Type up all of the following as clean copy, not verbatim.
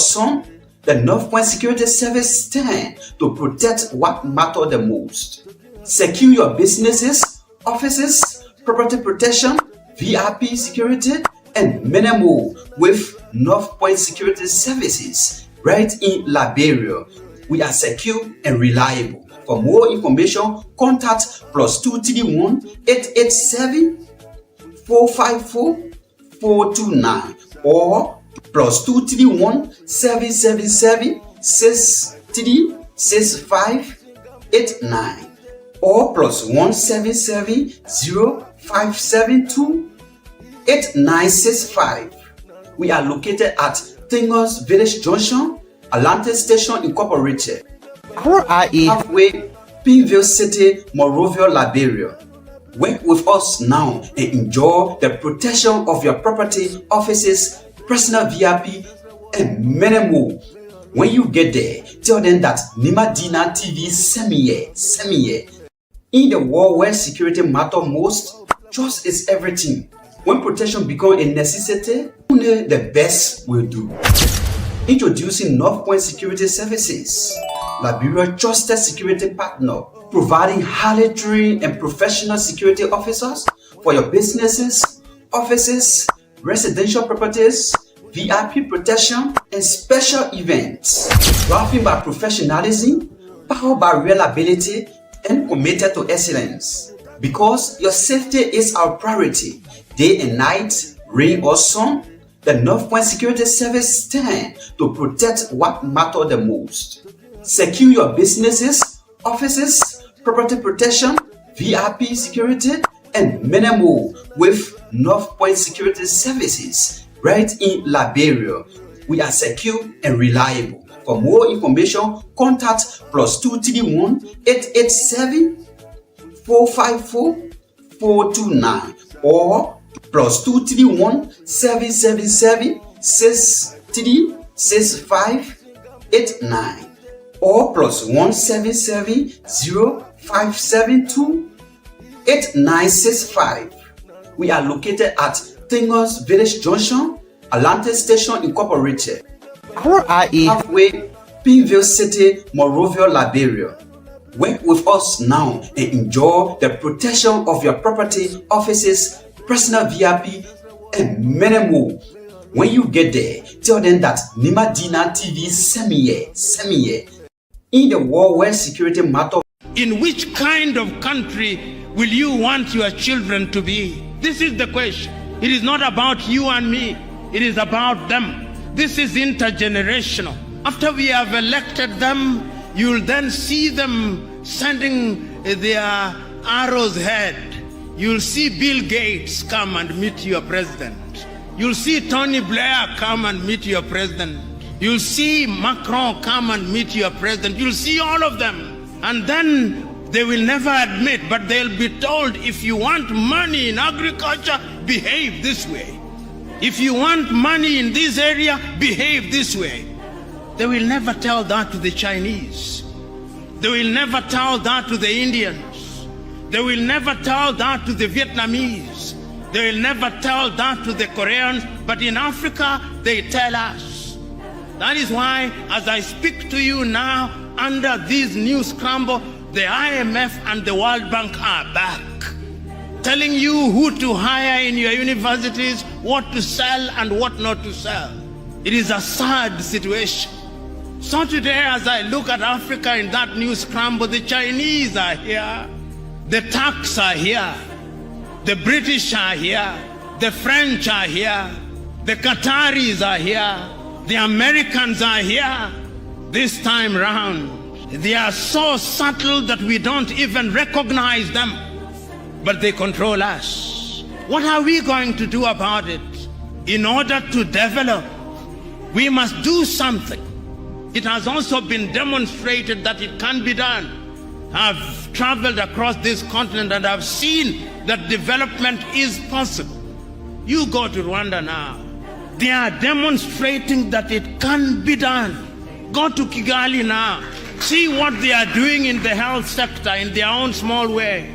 son, the North Point Security Service stands to protect what matters the most. Secure your businesses, offices, property protection, VIP security, and many more with North Point Security Services right in Liberia. We are secure and reliable. For more information, contact +231 887 454 429 or +231 777 636589 or +177 0572 8965. We are located at Tingos Village Junction, Atlantic Station Incorporated, halfway Pineville City, Monrovia, Liberia. Work with us now and enjoy the protection of your property, offices, personal VIP, and many more. When you get there, tell them that Nimadina TV sent me here. In the world where security matters most, trust is everything. When protection becomes a necessity, only the best will do. Introducing North Point Security Services, Liberia's trusted security partner, providing highly trained and professional security officers for your businesses, offices, residential properties, VIP protection, and special events. Drafting by professionalism, powered by reliability, and committed to excellence. Because your safety is our priority, day and night, rain or sun, the North Point Security Service stands to protect what matters the most. Secure your businesses, offices, property protection, VIP security, and many more with North Point Security Services right in Liberia. We are secure and reliable. For more information, contact +231 887 454 429 or +231 777 636589 or +177 0572 8965. We are located at Tingos Village Junction, Atlantic Station Incorporated, halfway Pineville City, Monrovia, Liberia. Work with us now and enjoy the protection of your property, offices, personal VIP, and many more. When you get there, tell them that Nimadina TV sent me here. In the world where security matters, in which kind of country will you want your children to be? This is the question. It is not about you and me. It is about them. This is intergenerational. After we have elected them, you'll then see them sending their arrows ahead. You'll see Bill Gates come and meet your president. You'll see Tony Blair come and meet your president. You'll see Macron come and meet your president. You'll see all of them. And then they will never admit, but they'll be told, if you want money in agriculture, behave this way. If you want money in this area, behave this way. They will never tell that to the Chinese. They will never tell that to the Indians. They will never tell that to the Vietnamese. They will never tell that to the Koreans. But in Africa, they tell us. That is why, as I speak to you now, under this new scramble, the IMF and the World Bank are back, telling you who to hire in your universities, what to sell and what not to sell. It is a sad situation. So today, as I look at Africa in that new scramble, the Chinese are here, the Turks are here, the British are here, the French are here, the Qataris are here, the Americans are here. This time round, they are so subtle that we don't even recognize them, but they control us. What are we going to do about it? In order to develop, we must do something. It has also been demonstrated that it can be done. I've traveled across this continent and I've seen that development is possible. You go to Rwanda now. They are demonstrating that it can be done. Go to Kigali now. See what they are doing in the health sector in their own small way.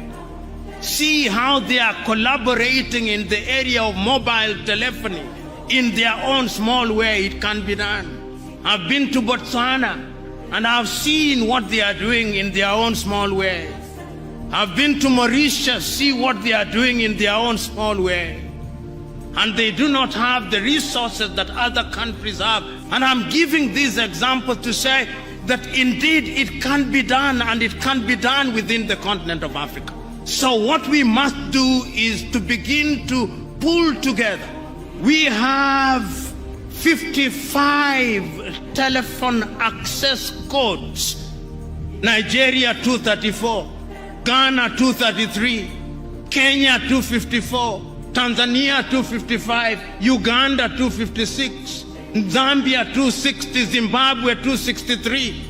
See how they are collaborating in the area of mobile telephony in their own small way. It can be done. I've been to Botswana, and I've seen what they are doing in their own small way. I've been to Mauritius, see what they are doing in their own small way. And they do not have the resources that other countries have. And I'm giving these examples to say that indeed it can be done, and it can be done within the continent of Africa. So what we must do is to begin to pull together. We have 55 telephone access codes. Nigeria 234, Ghana 233, Kenya 254, Tanzania 255, Uganda 256, Zambia 260, Zimbabwe 263.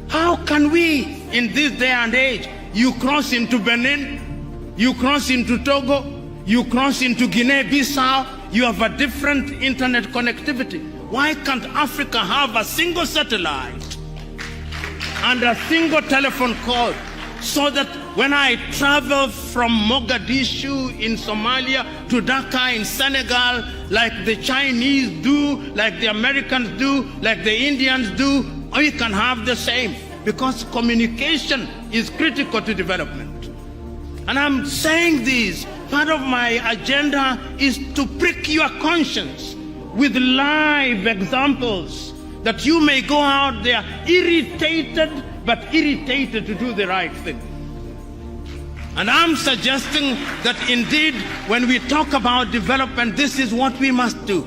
How can we, in this day and age, you cross into Benin, you cross into Togo, you cross into Guinea-Bissau, you have a different internet connectivity. Why can't Africa have a single satellite and a single telephone call, so that when I travel from Mogadishu in Somalia to Dhaka in Senegal, like the Chinese do, like the Americans do, like the Indians do, we can have the same, because communication is critical to development. And I'm saying this, part of my agenda is to prick your conscience with live examples, that you may go out there irritated, but irritated to do the right thing. And I'm suggesting that indeed, when we talk about development, this is what we must do.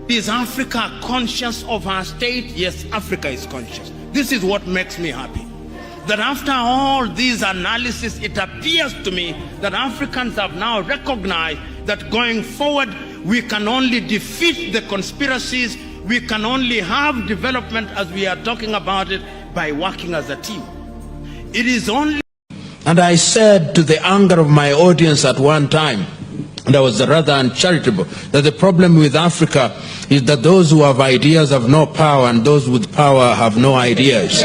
Is Africa conscious of her state? Yes, Africa is conscious. This is what makes me happy. That after all these analysis, it appears to me that Africans have now recognized that going forward, we can only defeat the conspiracies, we can only have development as we are talking about it by working as a team. It is only... And I said to the anger of my audience at one time, and I was rather uncharitable, that the problem with Africa is that those who have ideas have no power, and those with power have no ideas.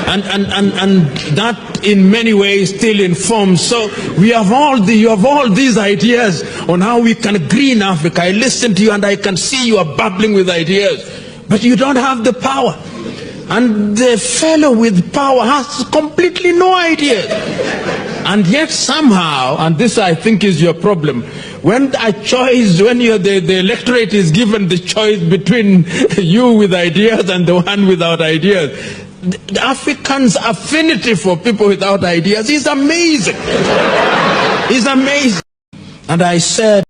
And that in many ways still informs. So you have all these ideas on how we can green Africa. I listen to you and I can see you are bubbling with ideas, but you don't have the power. And the fellow with power has completely no idea. And yet somehow, and this I think is your problem, when the electorate is given the choice between you with ideas and the one without ideas, the Africans' affinity for people without ideas is amazing. It's amazing. And I said,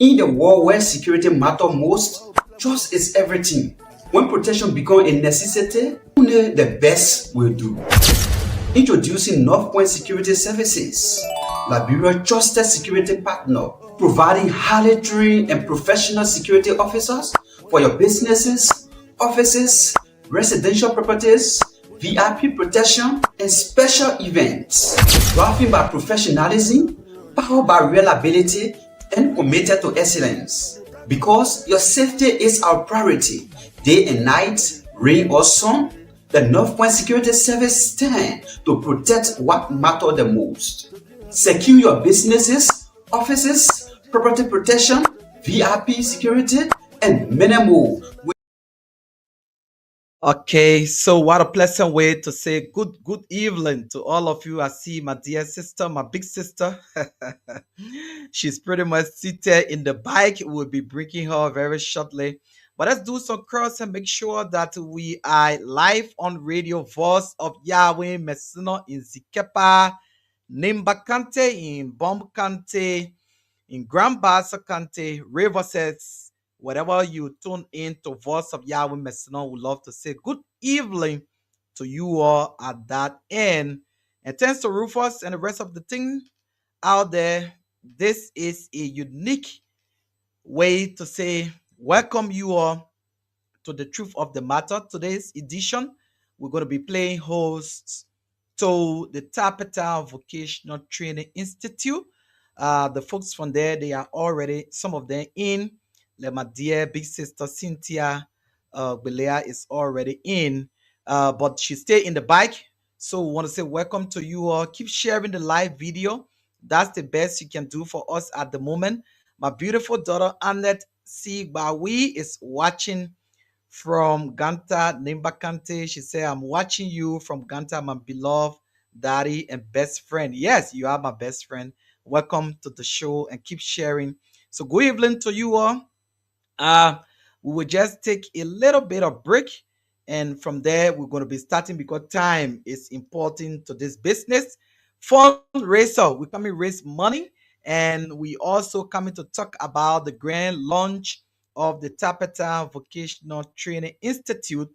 In the world where security matters most, trust is everything. When protection becomes a necessity, only the best will do. Introducing North Point Security Services, Liberia's trusted security partner, providing highly trained and professional security officers for your businesses, offices, residential properties, VIP protection, and special events. Driving by professionalism, powered by reliability, and committed to excellence. Because your safety is our priority, day and night, rain or sun, the North Point Security Service stands to protect what matters the most. Secure your businesses, offices, property protection, VIP security, and many more. Okay, so what a pleasant way to say good evening to all of you. I see my dear sister, my big sister. She's pretty much seated in the bike. We'll be bringing her very shortly. But let's do some cross and make sure that we are live on radio. Voice of Yahweh, Messina in Zikepa, Nimbakante in Bombkante, in Grand Bassa Kante, Riverside. Whatever you tune in to Voice of Yahweh Messina, would love to say good evening to you all at that end. And thanks to Rufus and the rest of the team out there, this is a unique way to say welcome you all to the truth of the matter. Today's edition, we're going to be playing hosts to the Tvti Vocational Training Institute. The folks from there, they are already, some of them in. Like my dear big sister Cynthia Belea is already in, but she stay in the bike. So we want to say welcome to you all. Keep sharing the live video. That's the best you can do for us at the moment. My beautiful daughter Annette Sigbawi is watching from Ganta Nimbakante. She said, I'm watching you from Ganta, my beloved daddy and best friend. Yes, you are my best friend. Welcome to the show and keep sharing. So good evening to you all. We will just take a little bit of break, and from there we're going to be starting because time is important to this business. Fundraiser, we come and raise money, and we also coming to talk about the grand launch of the Tvti Vocational Training Institute.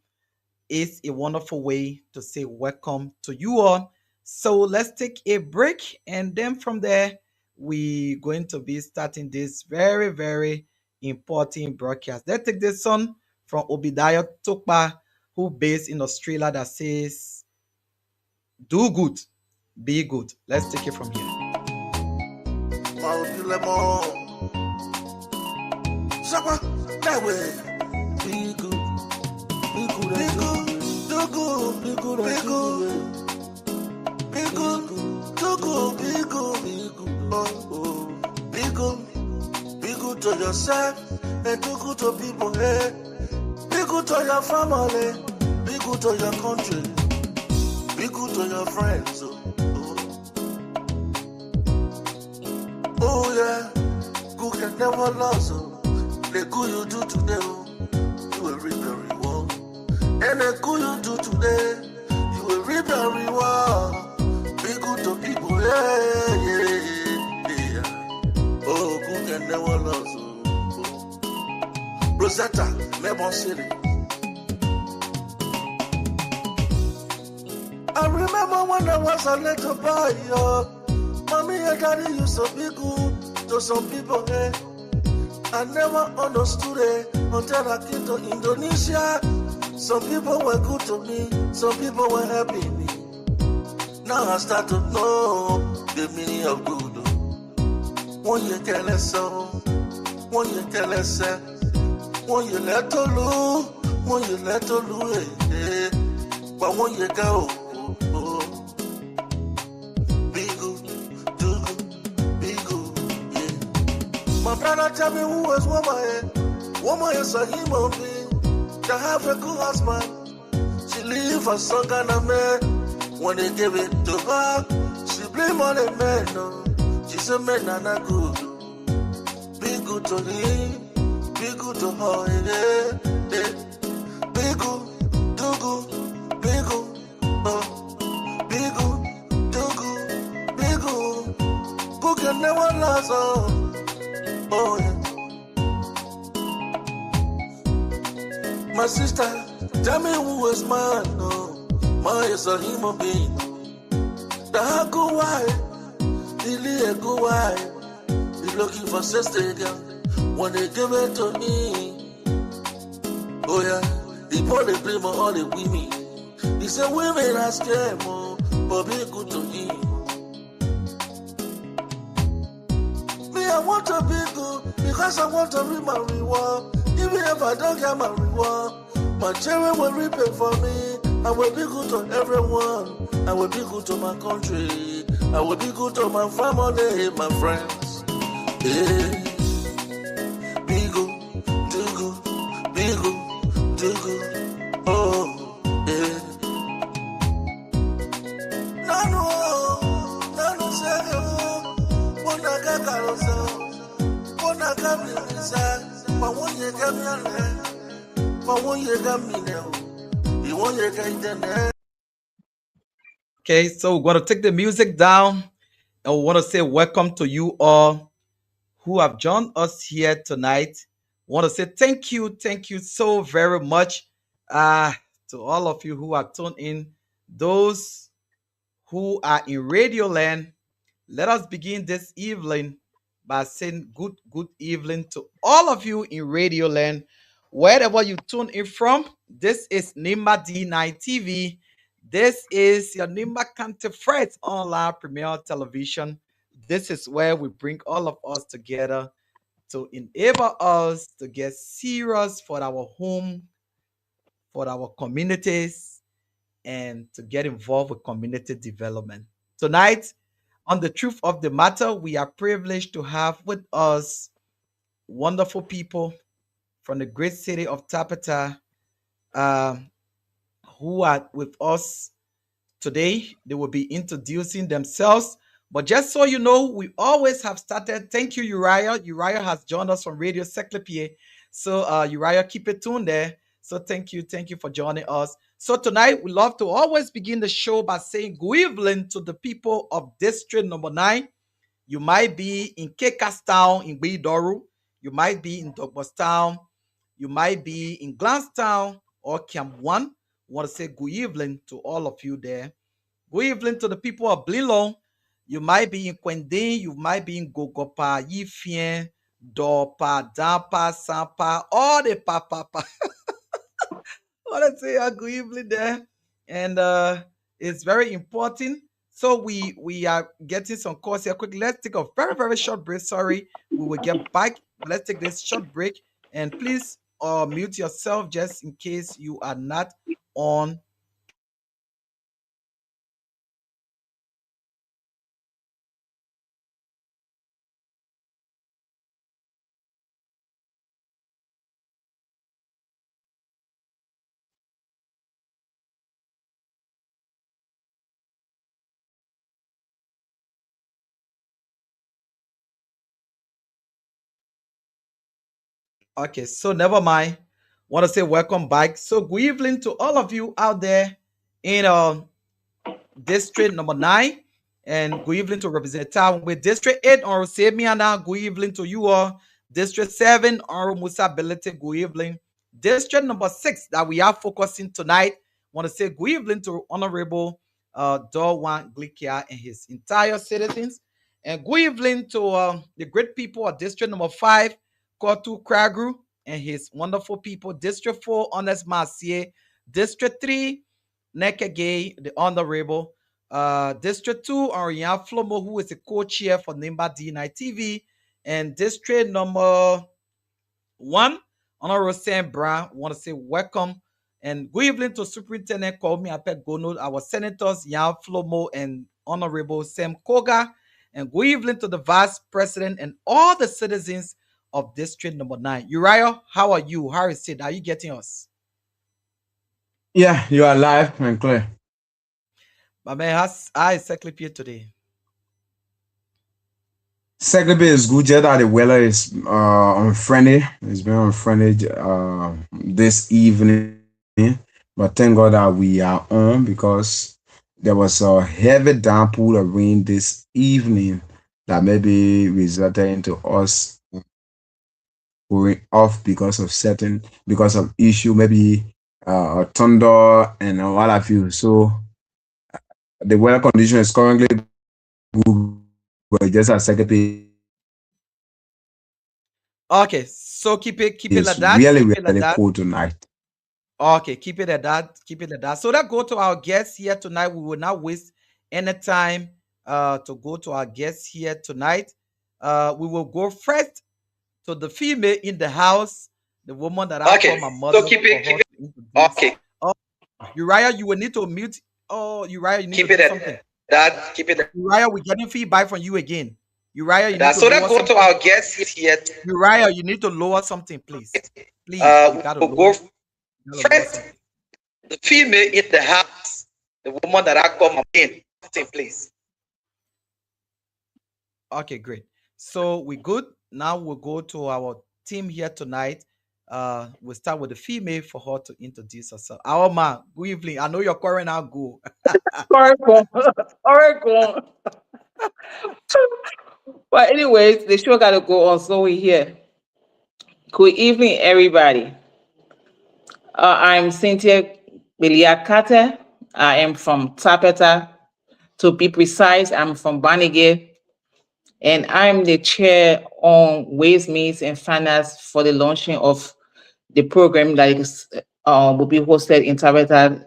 Is a wonderful way to say welcome to you all. So let's take a break, and then from there we're going to be starting this very important broadcast. Let's take this one from Obadiah Tokpa, who based in Australia, that says, do good, be good. Let's take it from here. Be good, be good, be good, do good, be good, be good, be good, do good, be good, be good, oh, be good. Be good to yourself and do good to people. Hey. Be good to your family. Be good to your country. Be good to your friends. Oh yeah, good can never lose. The good you do today, you will reap the reward. And the good you do today, you will reap the reward. Be good to people. Yeah. Oh, good can never lose. Rosetta, Lemon City. I remember when I was a little boy, mommy and daddy used to be good to some people, eh? I never understood it until I came to Indonesia. Some people were good to me, some people were helping me. Now I start to know the meaning of good. When you can listen, when you can listen, when you let to lose, when you let to lose, but when you go, be good, do good, be good, yeah. My brother tell me who is woman, woman is a human being, to have a good husband, she leave her son and a man, when they give it to her, she blame on the man, no. She's a man and a good. Be good to him, be good to her, yeah. Be good, do good, be good, be good, do good, be good. Good can never last, oh yeah. My sister, tell me who is man, no. Man is a human being. The go wide, the go wide. He looking for sister girl. When they give it to me, oh yeah, the boy they blame on all the women. He said women are scared more, but be good to him. Me, I want to be good because I want to reap my reward. Even if I don't get my reward, my children will reap it for me. I will be good to everyone. I will be good to my country. I will be good to my family, my friends. Yeah. Be good, do good, be good, do good. Oh, yeah. Nano say, wanna get carousel, wanna come inside, but when you get me on there, but when you get me now, you want you get there. Okay, so we're going to take the music down and we want to say welcome to you all who have joined us here tonight. Want to say thank you so very much uh, to all of you who have tuned in. Those who are in Radio Land, let us begin this evening by saying good evening to all of you in Radio Land, wherever you tune in from. This is Nimba D9 TV. This is your Nimba County Friends online premier television. This is where we bring all of us together to enable us to get serious for our home, for our communities, and to get involved with community development. Tonight, on the truth of the matter, we are privileged to have with us wonderful people from the great city of Tapata uh, who are with us today. They will be introducing themselves. But just so you know, we always have started. Thank you, Uriah. Uriah has joined us from Radio Seclipie. So, Uriah, keep it tuned there. So, thank you for joining us. So, tonight, we love to always begin the show by saying good evening to the people of District Number 9. You might be in Town in Bidoru. You might be in Dogbostown. You might be in Glanstown or Camp 1. I want to say good evening to all of you there. Good evening to the people of Blilong. You might be in Kwendin, you might be in Gogopa, Yifien, Dopa, Dampa, Sampa, all the papa. Want to say a good evening there. And it's very important. So we are getting some calls here quick. Let's take a very short break. Sorry, we will get back. Let's take this short break. And please mute yourself just in case you are not on. Okay, so never mind. Want to say welcome back. So good evening to all of you out there in District Number 9, and good evening to represent town with District 8 or Semiana. Good evening to you all. District 7 or Musability. Good evening. District Number 6 that we are focusing tonight. Want to say good evening to Honorable Dorwan Glikia and his entire citizens. And good evening to the great people of District Number 5, Kotu Kragru and his wonderful people. District 4, Honest Marcier. District 3, Nekege, the Honorable. District 2, Ariane Flomo, who is the co-chair for Nimba D9 TV. And District Number 1, Honorable Sam Brown. Want to say welcome and good evening to Superintendent Kwame Apet Gono, our senators, Yan Flomo and Honorable Sam Koga. And good evening to the Vice President and all the citizens of District Number 9. Uriah, how are you? How is it? Are you getting us? Yeah, you are live and clear. My man, how is Secretary today? Second bit is good. Just that the weather is unfriendly. It's been unfriendly this evening, but thank God that we are on because there was a heavy downpour of rain this evening that maybe resulted into us going off because of issue, maybe thunder and what have you. So the weather condition is currently good, but just as secretary Okay, so keep it like is that. really, Keep it like really that. cool tonight. Okay, keep it at that. Keep it at that. So let's go to our guests here tonight. We will not waste any time to go to our guests here tonight. We will go first to the female in the house, the woman that I call Okay, my so mother keep for it, keep her it. to introduce. Okay, Oh, Uriah, you will need to mute. Oh, Uriah, you need to keep it do at something. that. Keep it at Uriah, we're getting feedback from you again. Uriah, you need that. to So let's lower go to something. our guests here. Uriah, you need to lower something, please. Please, you gotta We'll go lower first. something. The female in the house, the woman that I call my in. Please. Okay, great. So we good. Now we'll go to our team here tonight. We'll start with the female for her to introduce herself. Our man, good evening. I know you're calling out go. Correct one. Correct one. But anyways, the show gotta go on, so we here. Good evening, everybody. I'm Cynthia Beliakate. I am from Tapeta. To be precise, I'm from Banigay, and I'm the chair on Ways, Means, and Finance for the launching of the program that is will be hosted in Tabata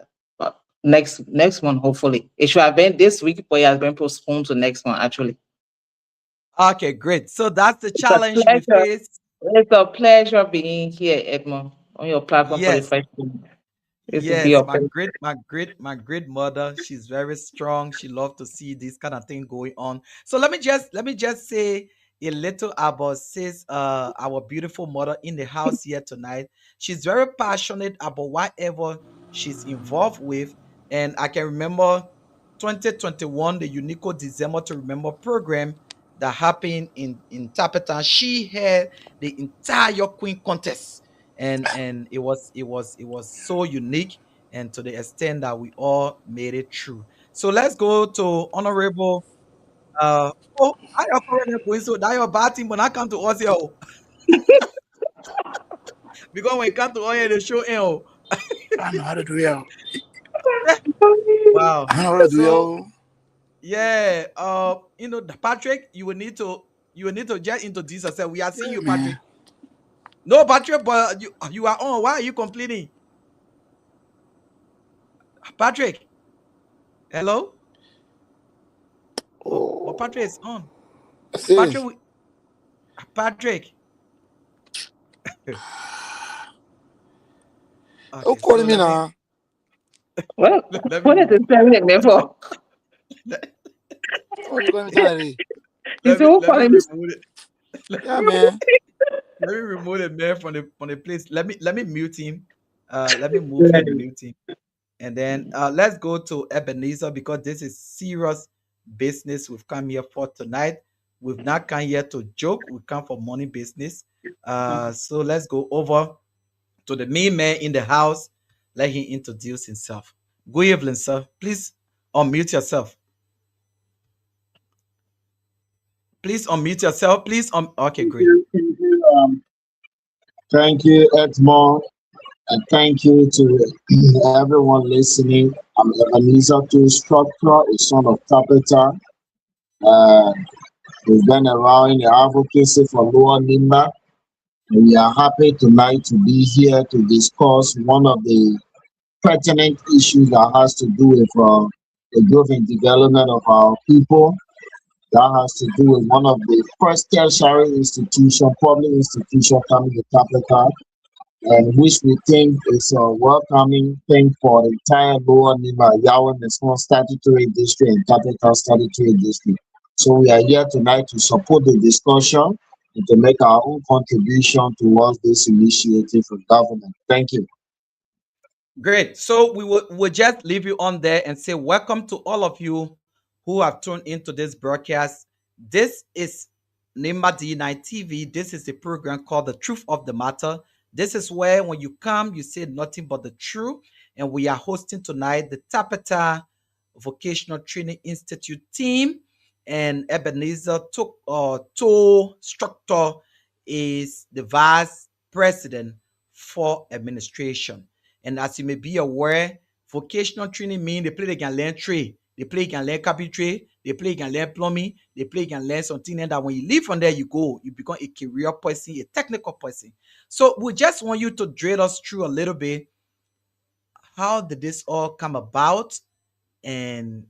next month, hopefully. It should have been this week, but it has been postponed to next month, actually. Okay, great. So that's the It's a challenge we pleasure. face. It's a pleasure being here, Edmond, on your platform for the Yes, first time. This will be yes, a pleasure. my great mother. She's very strong. She loves to see this kind of thing going on. So let me just say a little about sis, our beautiful mother in the house here tonight. She's very passionate about whatever she's involved with, and I can remember 2021, the Unico December to Remember program that happened in Tapeta. She had the entire Queen contest, and it was so unique, and to the extent that we all made it through. So let's go to honorable uh oh, I am currently going so that your bad team when I come to us here, oh. Because when it come to us here, the show oh. I know how to do it. Wow. I know how to do So it. yeah, Patrick, you will need to just introduce yourself. We are seeing Yeah, you, man. Patrick. No, Patrick, but you are on. Why are you complaining? Patrick, hello. Oh, but Oh, Patrick is on. I see. Patrick, Patrick. Don't Okay, call so me let me now. Well, let me what is move. the permanent member? Let, Oh, you call me Tannery. You let see me who let me calling me? remove it. Let, Yeah, man. let me remove the man from the place. Let me mute him. Let me move him and mute him. And then let's go to Ebenezer because this is serious business we've come here for tonight. We've not come here to joke. We come for money business. So let's go over to the main man in the house. Let him introduce himself. Good evening, sir. Please unmute yourself. Please unmute yourself. Please. Okay, great. Thank you, Edmond, and thank you to everyone listening. I'm Ebenezer to Structure, a son of Capita. Uh, we've been around in the advocacy for Lower Nimba, and we are happy tonight to be here to discuss one of the pertinent issues that has to do with the growth and development of our people. That has to do with one of the first tertiary institution, public institution coming to Capital, and which we think is a welcoming thing for the entire Lower Nima, Yawon National Statutory District and Capital Statutory District. So we are here tonight to support the discussion and to make our own contribution towards this initiative of government. Thank you. Great. So we'll just leave you on there and say welcome to all of you who have tuned into this broadcast. This is Nimba D9 TV. This is a program called The Truth of the Matter. This is where when you come, you say nothing but the truth. And we are hosting tonight the Tapeta Vocational Training Institute team. And Ebenezer took to structure is the vice president for administration. And as you may be aware, vocational training means they can learn trade, they can learn carpentry, they can learn plumbing, they can learn something, and that when you leave from there, you become a career person, a technical person. So we just want you to drill us through a little bit. How did this all come about? And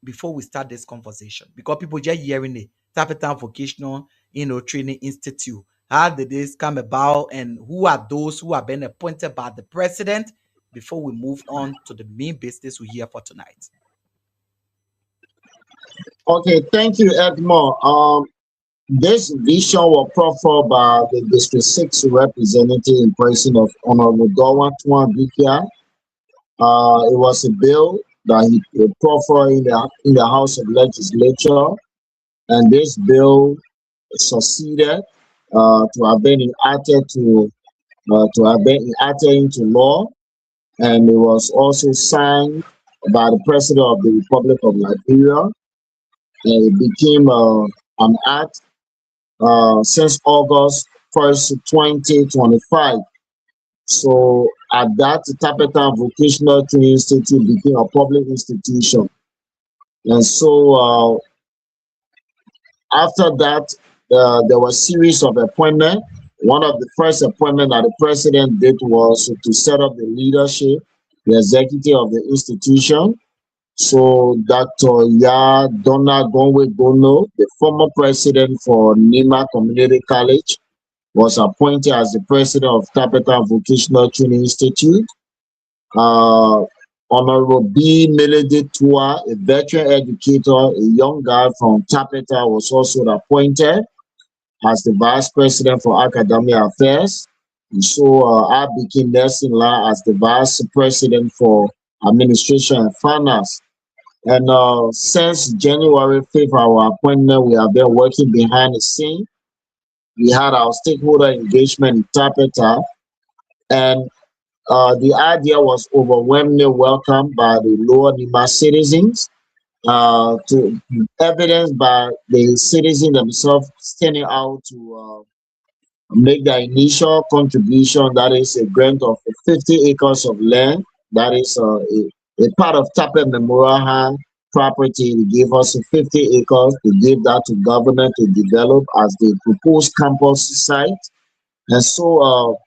before we start this conversation, because people just hearing it, Tapetan Vocational, Training Institute. How did this come about, and who are those who have been appointed by the president? Before we move on to the main business we here for tonight. Okay, thank you, Edmond. This vision was proffered by the District 6 representative in person of Honorable Dowan Tuan Bikia. It was a bill that he proffered in the House of Legislature, and this bill succeeded to have been enacted into law, and it was also signed by the President of the Republic of Liberia, and it became an act since August 1st, 2025. So at that, Tapetan Vocational Training Institute became a public institution. And so after that, there was a series of appointments. One of the first appointments that the president did was to set up the leadership, the executive of the institution. So Dr. Ya Donna Gonwe Bono, the former president for Nima Community College, was appointed as the president of Tapetan Vocational Training Institute. Honorable B. Melody Tua, a veteran educator, a young guy from Tapeta, was also appointed as the vice president for academic affairs. And so I became next in line as the vice president for administration and finance. And since January 5th, our appointment, we have been working behind the scene. We had our stakeholder engagement in Tapeta, and the idea was overwhelmingly welcomed by the Lower Nima citizens, to evidence by the citizens themselves standing out to make the initial contribution, that is a grant of 50 acres of land, that is a part of Tape Memorial Hand property. They gave us 50 acres, they gave that to government to develop as the proposed campus site. And so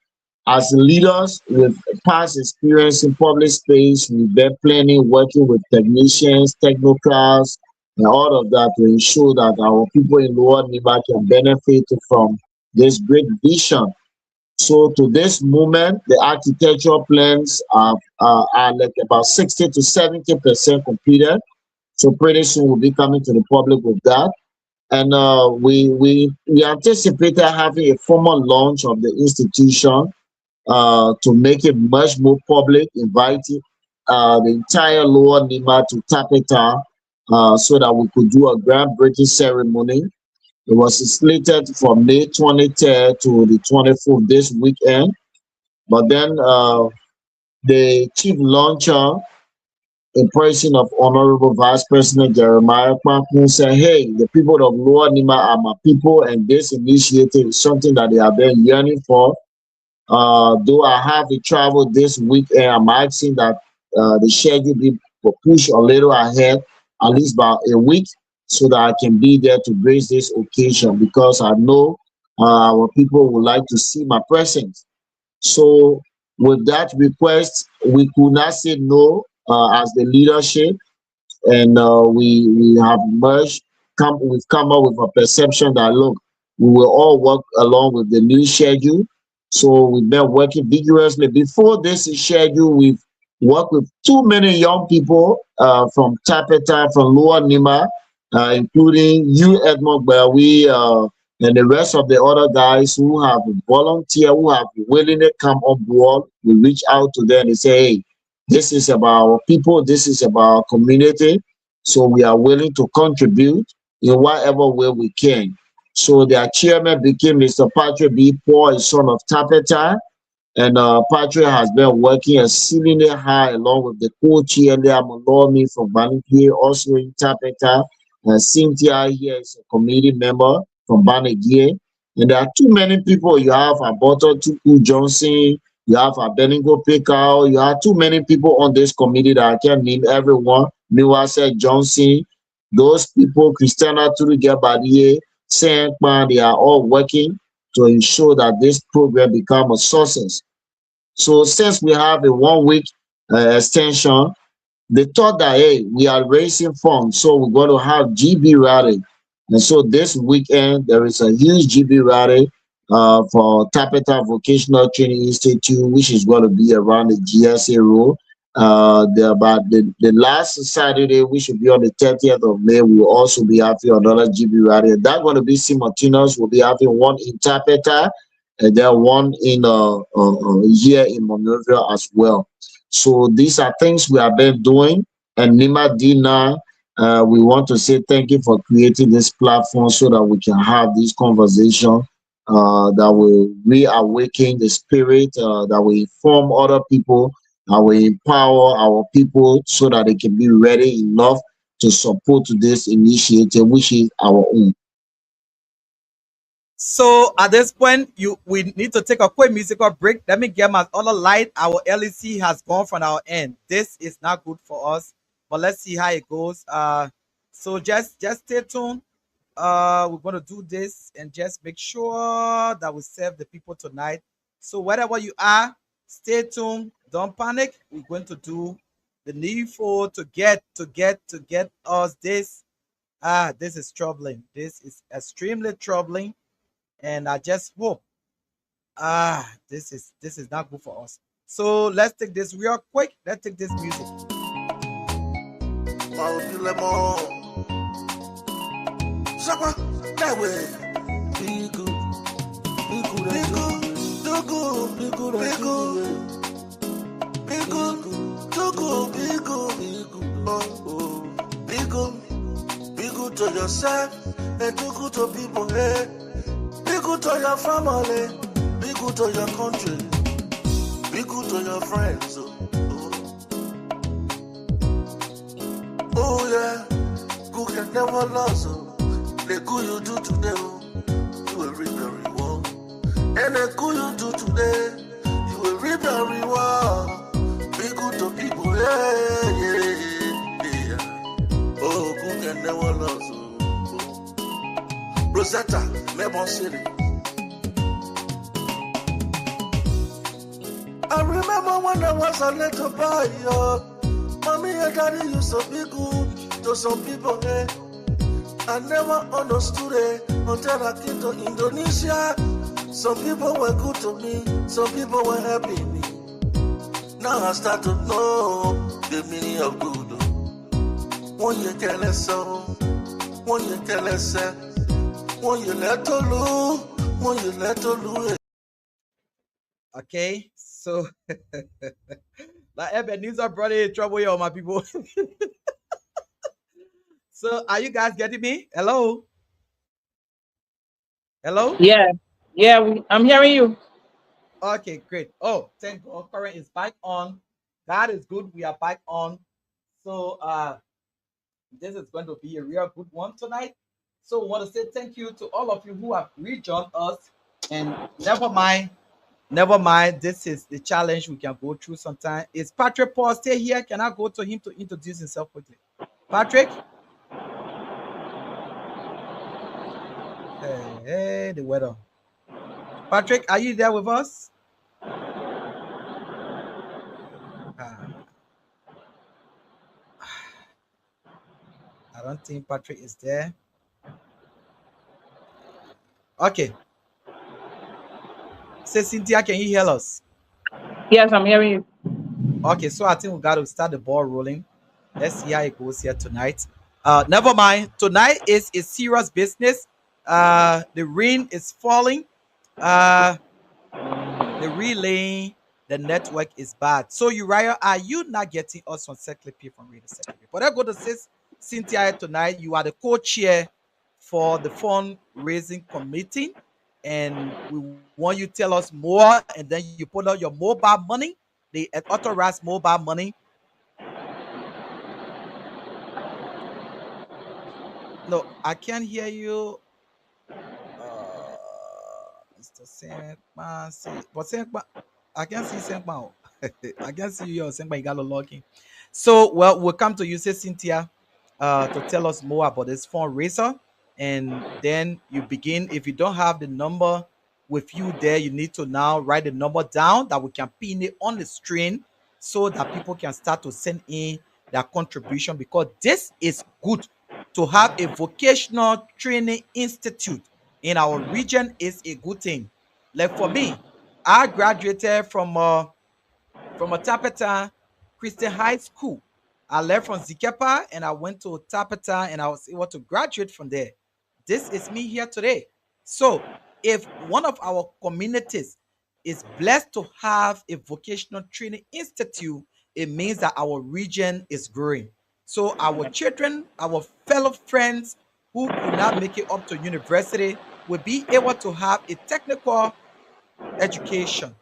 as leaders with past experience in public space, we've been planning, working with technicians, technocrats, and all of that to ensure that our people in Lower Nima can benefit from this great vision. So to this moment, the architectural plans are like about 60 to 70% completed. So pretty soon we'll be coming to the public with that. And we anticipated having a formal launch of the institution to make it much more public, inviting the entire Lower Nima to Tapeta so that we could do a groundbreaking ceremony. It was slated for May 23rd to the 24th this weekend. But then the chief launcher, in person of Honorable Vice President Jeremiah Kwankun, said, hey, the people of Lower Nima are my people, and this initiative is something that they have been yearning for. Though I have to travel this weekend, I'm asking that the schedule be pushed a little ahead, at least by a week, so that I can be there to grace this occasion, because I know our people would like to see my presence. So with that request, we could not say no as the leadership, and we have we've come up with a perception that, look, we will all work along with the new schedule. So we've been working vigorously. Before this schedule, we've worked with too many young people from Tapeta, from Lower Nima, including you, Edmond Bawi, and the rest of the other guys who have volunteered, who have willingly come on board. We reach out to them and say, hey, this is about our people, this is about our community. So we are willing to contribute in whatever way we can. So their chairman became Mr. Patrick B. Paul, a son of Tapeta. And Patrick has been working exceedingly hard along with the co-chair, Molomi from Banipie, also in Tapeta. And Cynthia here is a committee member from Banagie. And there are too many people. You have Aborto Tuku Johnson, you have Abednego Pekao, you have too many people on this committee that I can't name everyone. Miwase Johnson, those people, Christiana Turugebadie, Senkman, they are all working to ensure that this program become a success. So since we have a 1 week extension, they thought that, hey, we are raising funds, so we're going to have GB rally. And so this weekend, there is a huge GB rally for Tapeta Vocational Training Institute, which is going to be around the GSA Road. The last Saturday, which should be on the 30th of May, we will also be having another GB rally. And that's going to be simultaneous. We'll be having one in Tapeta and then one in here in Monrovia as well. So these are things we have been doing. And Nima Dina, we want to say thank you for creating this platform so that we can have this conversation that will reawaken the spirit, that will inform other people, that will empower our people so that they can be ready enough to support this initiative, which is our own. So at this point, we need to take a quick musical break. Let me get my other light. Our LEC has gone from our end. This is not good for us, but let's see how it goes. So just stay tuned. We're gonna do this and just make sure that we serve the people tonight. So wherever you are, stay tuned. Don't panic. We're going to do the needful to get us this. This is troubling. This is extremely troubling. And I just hope this is not good for us. So let's take this real quick. Let's take this music. To yourself and do good to people. Hey. Be good to your family, be good to your country, be good to your friends. Oh yeah, good can never lose. The good you do today, you will reap the reward. And the good you do today, you will reap the reward. Be good to people, yeah. Oh, good can never lose. Rosetta, Lemon City. I remember when I was a little boy, mommy and daddy used to be good to some people, eh? I never understood it until I came to Indonesia. Some people were good to me, some people were helping me. Now I start to know the meaning of good. When you tell us so, when you tell us so. Okay, so like Ebenezer brother in trouble here, my people. So are you guys getting me? Hello? Hello? Yeah, I'm hearing you. Okay, great. Oh, thank God. Current is back on. God is good. We are back on. So this is going to be a real good one tonight. So I want to say thank you to all of you who have rejoined us. And never mind, this is the challenge we can go through sometime. Is Patrick Paul stay here? Can I go to him to introduce himself quickly? Patrick? Hey, the weather. Patrick, are you there with us? I don't think Patrick is there. Okay. Say, Cynthia, can you hear us? Yes, I'm hearing you. Okay, so I think we got to start the ball rolling. Let's see how it goes here tonight. Never mind. Tonight is serious business. The rain is falling. The relay, the network is bad. So Uriah, are you not getting us on Secretary from Radio Secretary? But I go to say, Cynthia, tonight you are the co-chair for the fundraising committee, and we want you to tell us more, and then you put out your mobile money, the authorized mobile money. No, I can't hear you. Mr. Senkman, see, but Senkman, I can see Senkman. I can see you, Senkman. You got to log in. So, well, we'll come to you, say Cynthia, to tell us more about this fundraiser, and then you begin. If you don't have the number with you there, you need to now write the number down that we can pin it on the screen so that people can start to send in their contribution, because this is good to have a vocational training institute in our region is a good thing. Like for me, I graduated from a Tapeta Christian High School. I left from Zikepa and I went to Tapeta and I was able to graduate from there. This is me here today. So, if one of our communities is blessed to have a vocational training institute, it means that our region is growing. So, our children, our fellow friends who could not make it up to university will be able to have a technical education,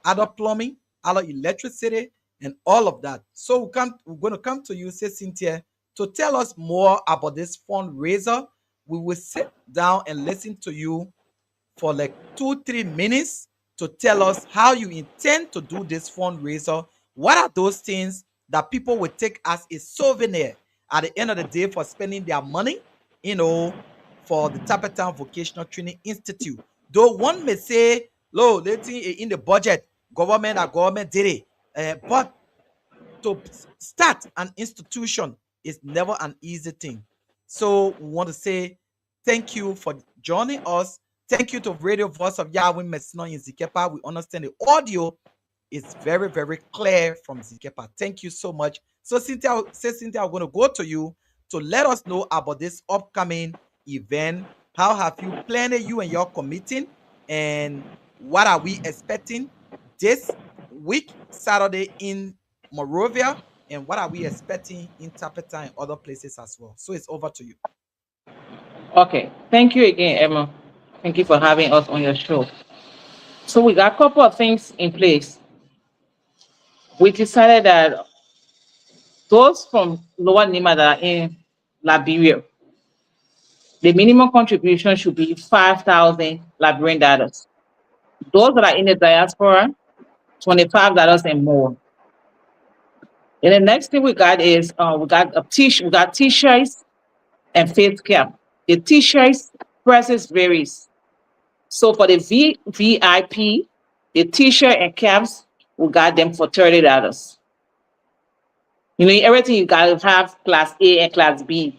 other plumbing, other electricity, and all of that. So we're going to come to you, say Cynthia, to tell us more about this fundraiser. We will sit down and listen to you for like 2-3 minutes to tell us how you intend to do this fundraiser. What are those things that people will take as a souvenir at the end of the day for spending their money, for the Tapetan Vocational Training Institute? Though one may say, "Lo, in the budget, government did it," but to start an institution is never an easy thing. So we want to say thank you for joining us. Thank you to Radio Voice of Yahweh Mesno in Zikepa. We understand the audio is very, very clear from Zikepa. Thank you so much. So Cynthia, I'm going to go to you to let us know about this upcoming event. How have you planned it, you and your committee? And what are we expecting this week, Saturday in Morovia? And what are we expecting in Tapeta and other places as well? So it's over to you. Okay. Thank you again, Emma. Thank you for having us on your show. So we got a couple of things in place. We decided that those from Lower Nima that are in Liberia, the minimum contribution should be 5,000 Liberian dollars. Those that are in the diaspora, $25 and more. And the next thing we got is we got t-shirts and face cap. The t-shirts prices varies. So for the VIP, the t-shirt and caps, we got them for $30. Everything you got to have class A and class B.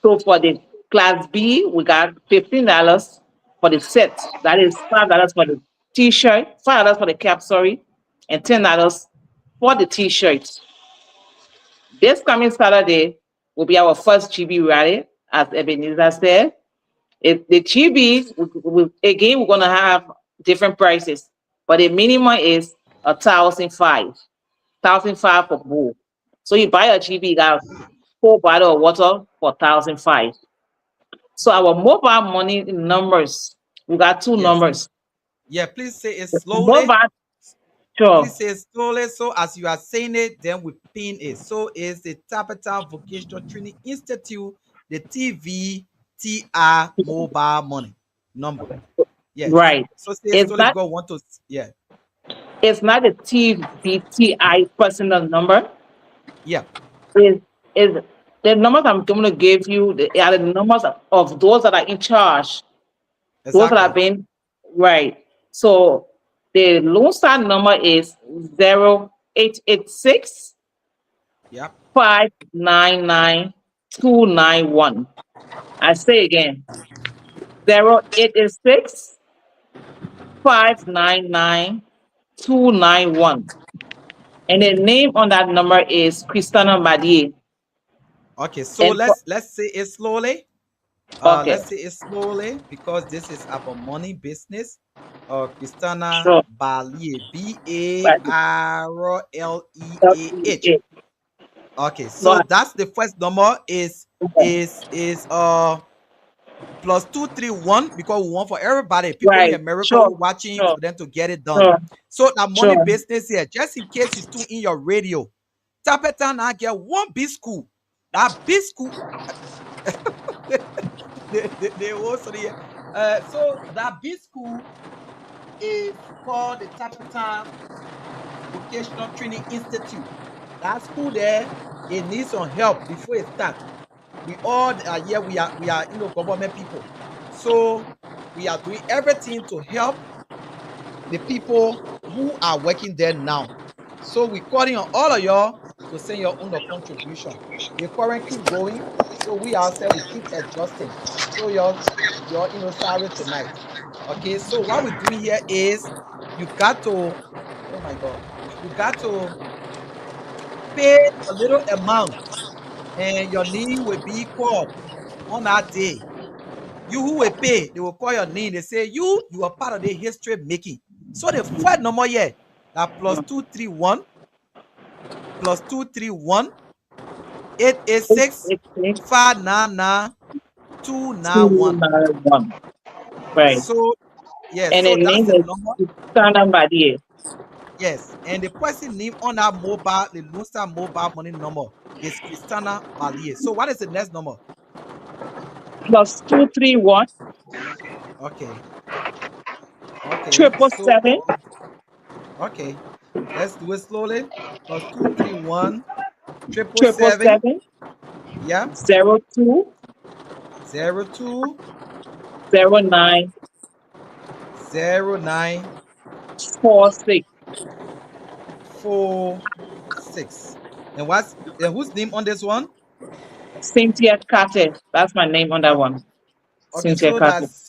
So for the class B, we got $15 for the set. That is $5 for the t-shirt, $5 for the cap, sorry, and $10 for the t-shirt. This coming Saturday will be our first GB rally, as Ebenezer said. The GBs, again, we're going to have different prices, but the minimum is 1,500. 1,500 for both. So you buy a GB, you got 4 bottles of water for 1,500. So our mobile money numbers, we got two numbers. Yeah, please say it slowly. Sure. Please say it slowly. So as you are saying it, then we pin it. So it's the Tapeta Vocational Training Institute, the TVTR mobile money number. Yes. Right. So say it slowly. Go want to, yeah. It's not a TVTI personal number. Yeah. Is the numbers I'm going to give you are the numbers of those that are in charge. Exactly. Those that have been, right. So the Lone Star number is 0886 599 291. I say again, 0886 599 291. And the name on that number is Christina Madier. Okay, so let's say it slowly. Okay. Let's say it slowly because this is about money business. Christina Barlier, Barleah. Okay, so that's the first number is plus 231 because we want for everybody, people in America watching for them to get it done. So that money business here, just in case you tune in your radio, Tapeta now get one big school. That big school, they also So that B school is called the Tapatan Vocational Training Institute. That school there, it needs some help before it starts. We all are here. We are government people, so we are doing everything to help the people who are working there now. So we're calling on all of y'all to send your own contribution. The current keep going, so we ourselves we keep adjusting. So your salary tonight. Okay, so what we're doing here is you got to, oh my god, you got to pay a little amount and your name will be called on that day. You who will pay, they will call your name. They say you are part of the history making. So the first number here, that +231 +231 886 886 599 291. 291. Right. So yes, And so the that's name the is number. Sana Badie. Yes, and the person name on that mobile, the Lone Star mobile money number is Christina Malie. So what is the next number? +231 Okay, okay, triple so seven okay, let's do it slowly. +231 triple triple seven, seven yeah, 02 02 09 09 46. 46. And whose name on this one? Cynthia Carter. That's my name on that Okay, one. okay, Cynthia so Carter. that's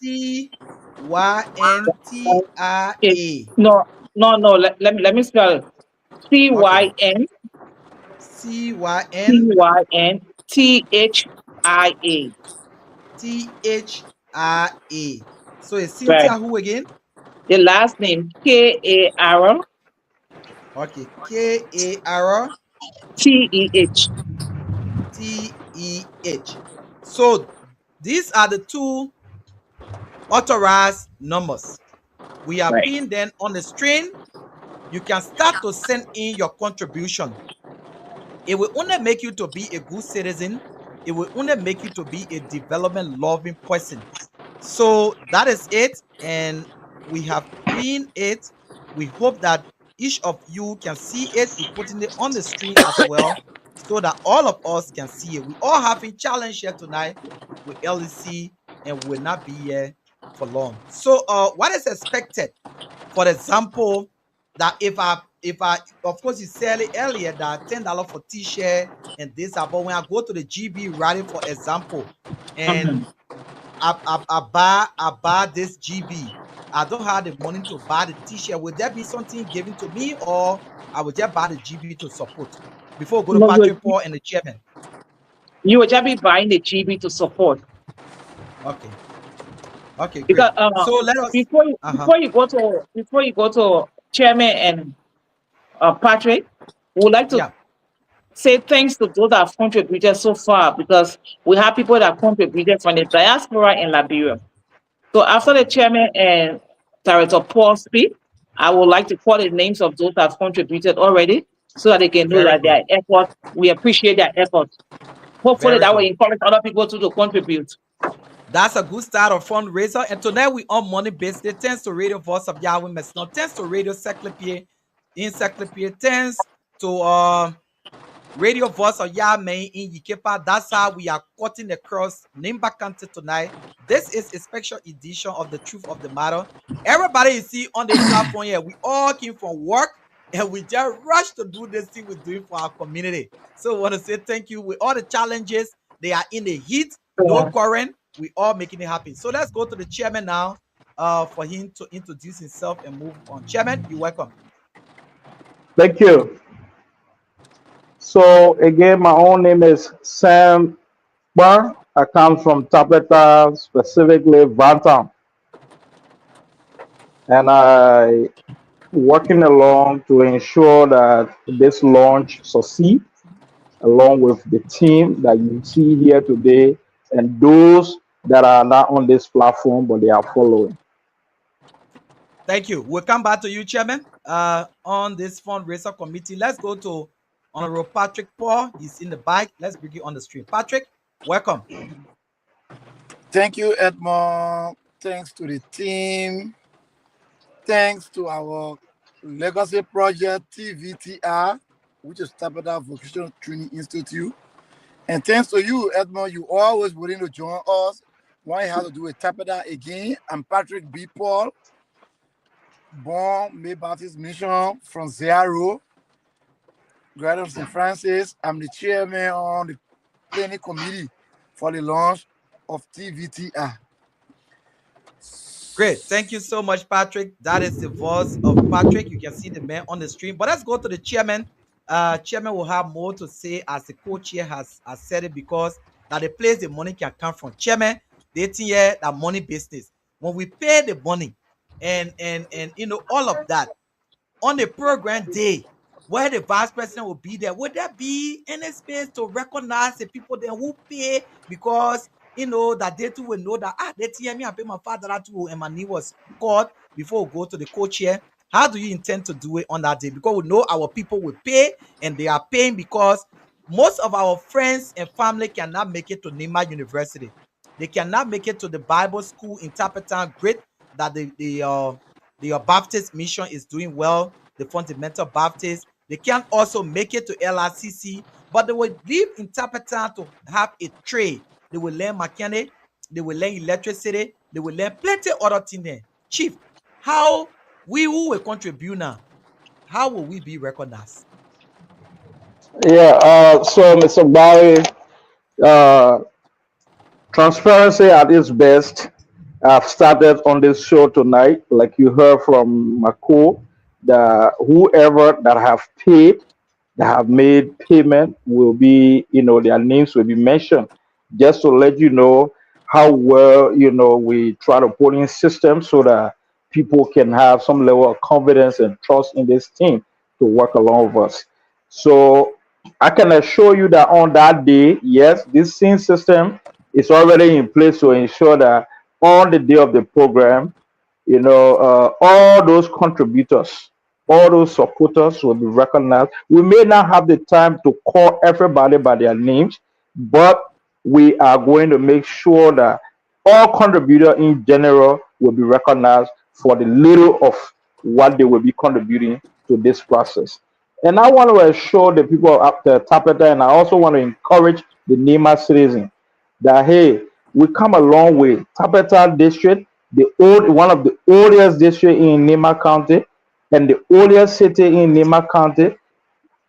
CYNTIA. It, no, no. Let me spell it. C Okay, Y N CYNTIA. CYNTHIA. So it's Right. Cynthia who again? The last name KARTEH. Okay, KARTEH. So these are the two authorized numbers. We are Right. pinned then on the screen. You can start to send in your contribution. It will only make you to be a good citizen. It will only make you to be a development loving person. So that is it. And we have pinned it. We hope that each of you can see it. We're putting it on the screen as well so that all of us can see it. We all having challenge here tonight with LEC and will not be here for long. So what is expected? For example, that if I of course you said it earlier that $10 for t-shirt and this, but when I go to the GB writing for example, and Mhm. I buy this GB, I don't have the money to buy the t-shirt. Would there be something given to me, or I would just buy the GB to support before we go to No, Patrick Paul and the chairman? you will just be buying the GB to support. Okay, okay, great. Because So let us before you uh-huh. before you go to Chairman and Patrick, we would like to Yeah, say thanks to those that have contributed so far, because we have people that contributed from the diaspora in Liberia. So after the okay, chairman and Director Paul speak, I would like to call the names of those that have contributed already so that they can know very that good, their effort, we appreciate their effort. Hopefully very that will good. encourage other people to contribute. That's a good start of fundraiser. And tonight we on money basically. Thanks to Radio Voice of Yahweh Mesno. Thanks to Radio Encyclopedia. Thanks to Radio Voice of Yahweh in Yikepa. That's how we are cutting across Nimba County tonight. This is a special edition of the Truth of the Matter. Everybody you see on the platform here, we all came from work and we just rushed to do this thing we're doing for our community. So I want to say thank you. With all the challenges, they are in the heat, no current, we all making it happen. So let's go to the chairman now for him to introduce himself and move on. Chairman, you're welcome. Thank you. So again, my own name is Sam Bar. I come from Tapleta, specifically Bantam, and I working along to ensure that this launch succeed, along with the team that you see here today and those that are not on this platform but they are following. Thank you. We'll come back to you, Chairman, on this fundraiser committee. Let's go to Honorable Patrick Paul. He's in the bike. Let's bring you on the stream. Patrick, welcome. Thank you, Edmond. thanks to the team, thanks to our legacy project TVTR, which is Tapada Vocational Training Institute. And thanks to you, Edmond, you always willing to join us. When you have to do a Tapada again, I'm Patrick B. Paul, born May Baptist Mission from Zero, graduate of St. Francis. I'm the chairman on the planning committee for the launch of TVTR. Great. Thank you so much, Patrick. That is the voice of Patrick. You can see the man on the stream. But let's go to the chairman. Chairman will have more to say as the co-chair has said it, because that the place the money can come from. Chairman, they think here that money business. When we pay the money and all of that on the program day where the vice president will be there, would there be any space to recognize the people then who pay, because that they too will know that they tell me I pay my father that too, and my knee was called before we go to the co-chair. How do you intend to do it on that day? Because we know our people will pay, and they are paying because most of our friends and family cannot make it to Nima University. They cannot make it to the Bible school in Tapetan. Great that the Baptist mission is doing well, the fundamental Baptist. They can also make it to LRCC, but they will leave in Tapetan to have a trade. They will learn mechanic, they will learn electricity, they will learn plenty other things there. Chief, how we who will contribute now, how will we be recognized? Yeah, so Mr. Barry, uh, transparency at its best. I've started on this show tonight, like you heard from Mako, that whoever that have paid, that have made payment will be, their names will be mentioned, just to let you know how well, we try to put in systems so that people can have some level of confidence and trust in this team to work along with us. So I can assure you that on that day, yes, this SYN system is already in place to ensure that on the day of the program, all those contributors, all those supporters will be recognized. We may not have the time to call everybody by their names, but we are going to make sure that all contributors in general will be recognized for the little of what they will be contributing to this process. And I want to assure the people of the Tapeta, and I also want to encourage the Nema citizens that hey, we come a long way. Tapeta district, one of the oldest district in Nema County, and the oldest city in Nema County,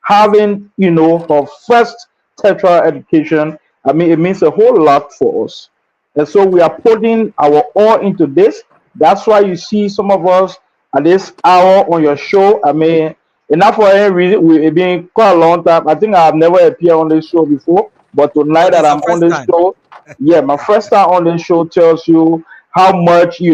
having her first tertiary education. I mean, it means a whole lot for us, and so we are putting our all into this. That's why you see some of us at this hour on your show. I mean, enough for any reason. We've been quite a long time. I think I've never appeared on this show before, but Oh, tonight this that is our I'm on first this time. show, yeah, my first time on this show tells you how much we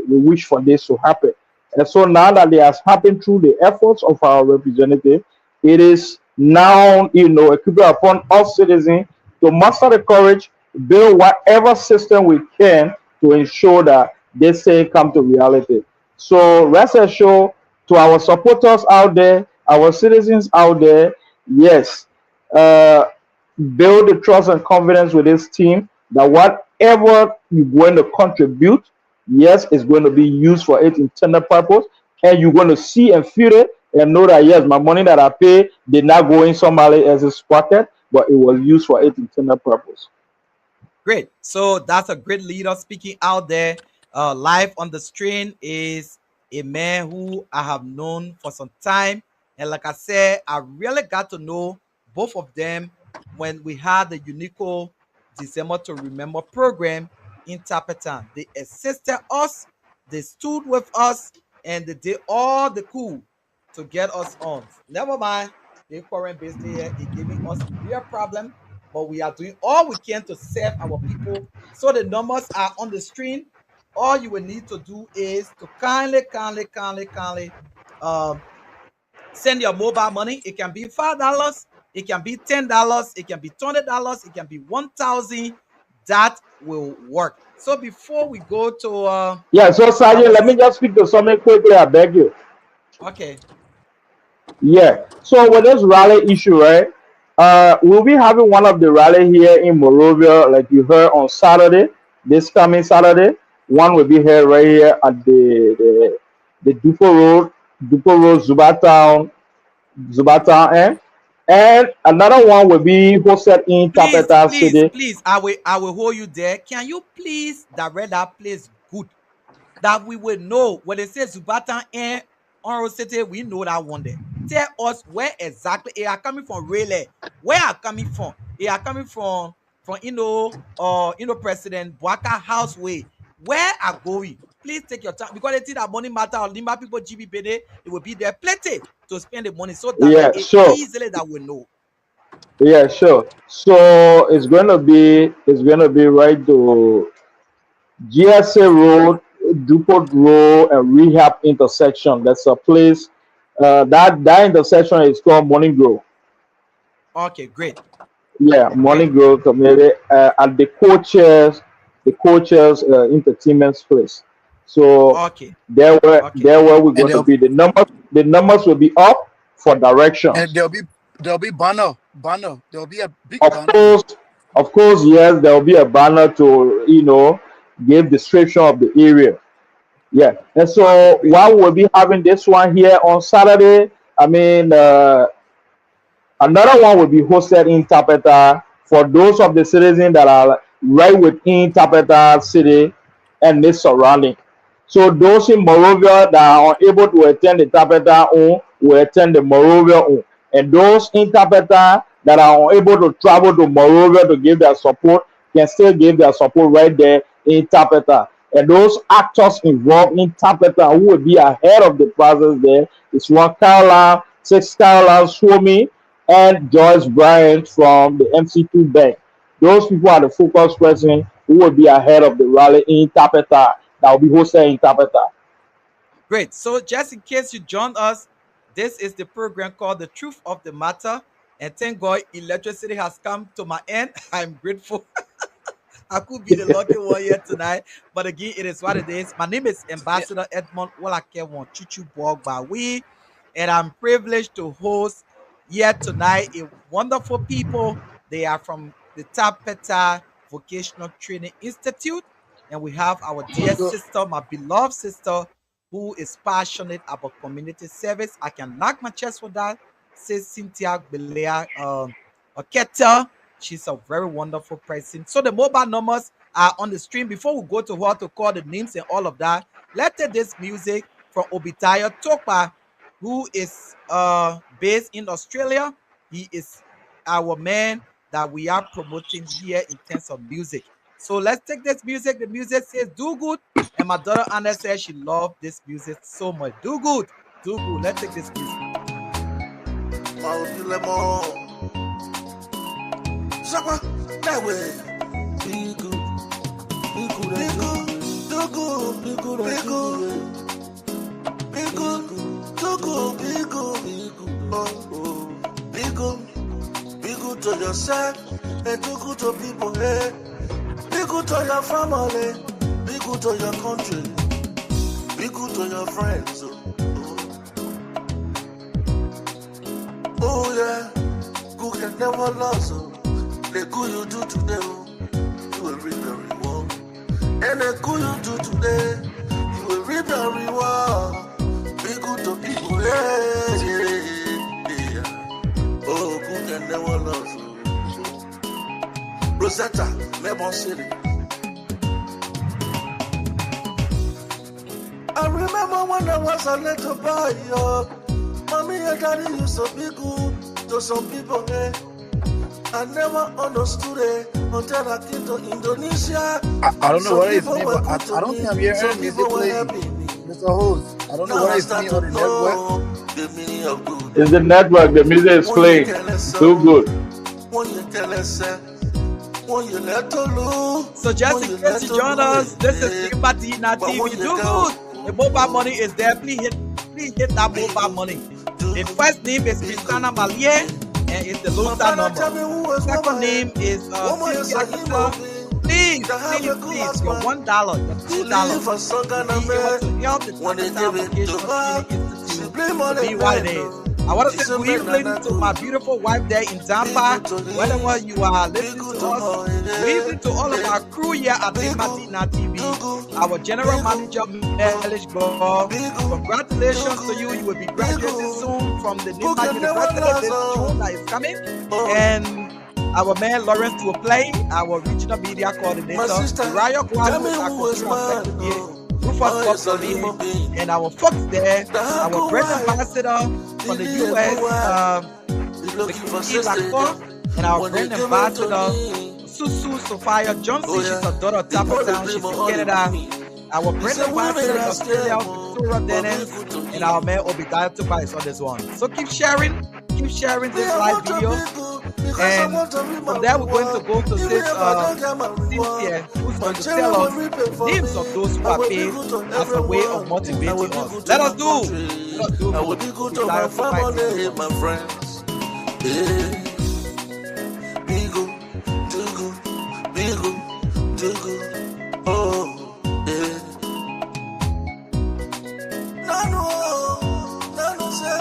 wish for this to happen. And so now that it has happened through the efforts of our representative, it is now, equivalent upon us citizens to muster the courage, build whatever system we can to ensure that this thing come to reality. So rest assured to our supporters out there, our citizens out there, yes, uh, build the trust and confidence with this team that whatever you're going to contribute, yes, it's going to be used for its intended purpose, and you're going to see and feel it and know that yes, my money that I pay did not go in somebody else's pocket, but it was used for its intended purpose. Great. So that's a great leader speaking out there. Live on the screen is a man who I have known for some time. And like I said, I really got to know both of them when we had the Unico December to Remember program in Tapetan. They assisted us, they stood with us, and they did all the cool to get us on. Never mind the current business here is giving us real problem, but we are doing all we can to serve our people. So the numbers are on the screen. All you will need to do is to kindly send your mobile money. It can be $5, it can be $10, it can be $20, it can be 1,000. That will work. So before we go to Yeah, so Sergeant, our let me just speak to something quickly, I beg you. okay, Yeah. So with this rally issue, right? We'll be having one of the rally here in Morovia, like you heard on Saturday. this coming Saturday. One will be here right here at the Dupo Road, Zubatown end. And another one will be hosted in Tapeta City. Please, I will hold you there. Can you please direct that place good, that we will know when they say Zubatan and Oro City, we know that one there. Tell us where exactly they are coming from. Really, where are coming from? They are coming from President Bwaka House way. Where are going? Please take your time, because they think that money matter. Or Limba people, GBPD, it will be there plenty to spend the money, so Yeah, direct it sure. easily that we know. Yeah, sure. So it's gonna be right to GSA Road, Dupont Road, and Rehab intersection. That's a place. That intersection is called Morning Grove. Okay, great. Yeah, Great. Morning Grove community at the coaches entertainment place. So Okay. there where we're And going to be. The numbers will be up for directions. there'll be banner. There'll be a big Of banner there. course, of course, yes, there will be a banner to give description of the area. Yeah, and Okay, so great. while we'll be having this one here on Saturday, I mean, another one will be hosted in Tapeta for those of the citizens that are right within Tapeta City and its surrounding. So those in Morovia that are unable to attend the Tapeta on will attend the Morovia on. And those in Tapeta that are unable to travel to Morovia to give their support can still give their support right there in Tapeta. And those actors involved in Tapeta who will be ahead of the process there is one Caroline, six Caroline Swami, and Joyce Bryant from the MC2 Bank. Those people are the focus person who will be ahead of the rally in Tapeta that will be hosted in Tapeta. Great. So just in case you joined us, this is the program called The Truth of the Matter. And thank God electricity has come to my end. I'm grateful. I could be the lucky one here tonight. But again, it is what it is. My name is Yeah. Ambassador Edmond Wallakewon Chuchu Bogbawi. And I'm privileged to host here tonight a wonderful people. They are from the Tapeta Vocational Training Institute. And we have our dear So sister, my beloved sister, who is passionate about community service. I can knock my chest for that. Says Cynthia Belea Oketa. She's a very wonderful person. So the mobile numbers are on the stream. Before we go to her to call the names and all of that, let's take this music from Obitayo Topa, who is based in Australia. He is our man that we are promoting here in terms of music. So let's take this music. The music says "Do Good," and my daughter Anna says she loved this music so much. Do good, do good. Let's take this music. Zapa, that way. Be good. Be good. Be good. Do good. Be good. Be good. Be good. Do good. Be good. Be good. Oh. Be good. Be good to yourself and do good to people. Hey. Be good to your family. Be good to your country. Be good to your friends. Oh yeah. Good can never lose. The good you do today, you will reap the reward. And the good you do today, you will reap the reward. Be good to people, yeah. Oh, good can never lose. Rosetta, Lemon City. I remember when I was a little boy, mommy and daddy used to be good to some people, eh? I never understood it until I came to Indonesia. I don't know what it is, me, but I don't think I'm hearing music playing. Mr. Host, I don't know what it's me or the network. It's the network. The music is playing. Too good. So just in case you join us, this is Tvti TV. Do good. The mobile money is there. Please hit that mobile money. The first name is Christiana Malie, and it's the Lota number. Second name is Cynthia Kita. Please, your $1, your $2 be able to help the Tapeta Vocational Training Institute to be what it is. I want to say good evening to my beautiful wife there in Tampa. Wherever you are listening to us, good evening to all of our crew here at Tvti TV. Our general manager, Elish Bob. Congratulations to you. You will be graduating soon from the Nima University this June that is coming. And our man Lawrence will play, our regional media coordinator, Raya Kwan, who is our computer secretary. Rufus and our folks there, our brand ambassador from the US, and our brand ambassador, Susu Sophia Johnson. She's a daughter of Tapatown. She's in Canada. Our brand ambassador in Australia, Victoria Dennis, and our man Obadiah Tuba is on this one. So keep sharing this live video. And from there, we're going to go to this Cynthia, who's going to tell us names of those who are paid as a way of motivating us. Let us do. I will be good to my family, my friends. Be good, do good, be good, do good. Oh, yeah. Nano say,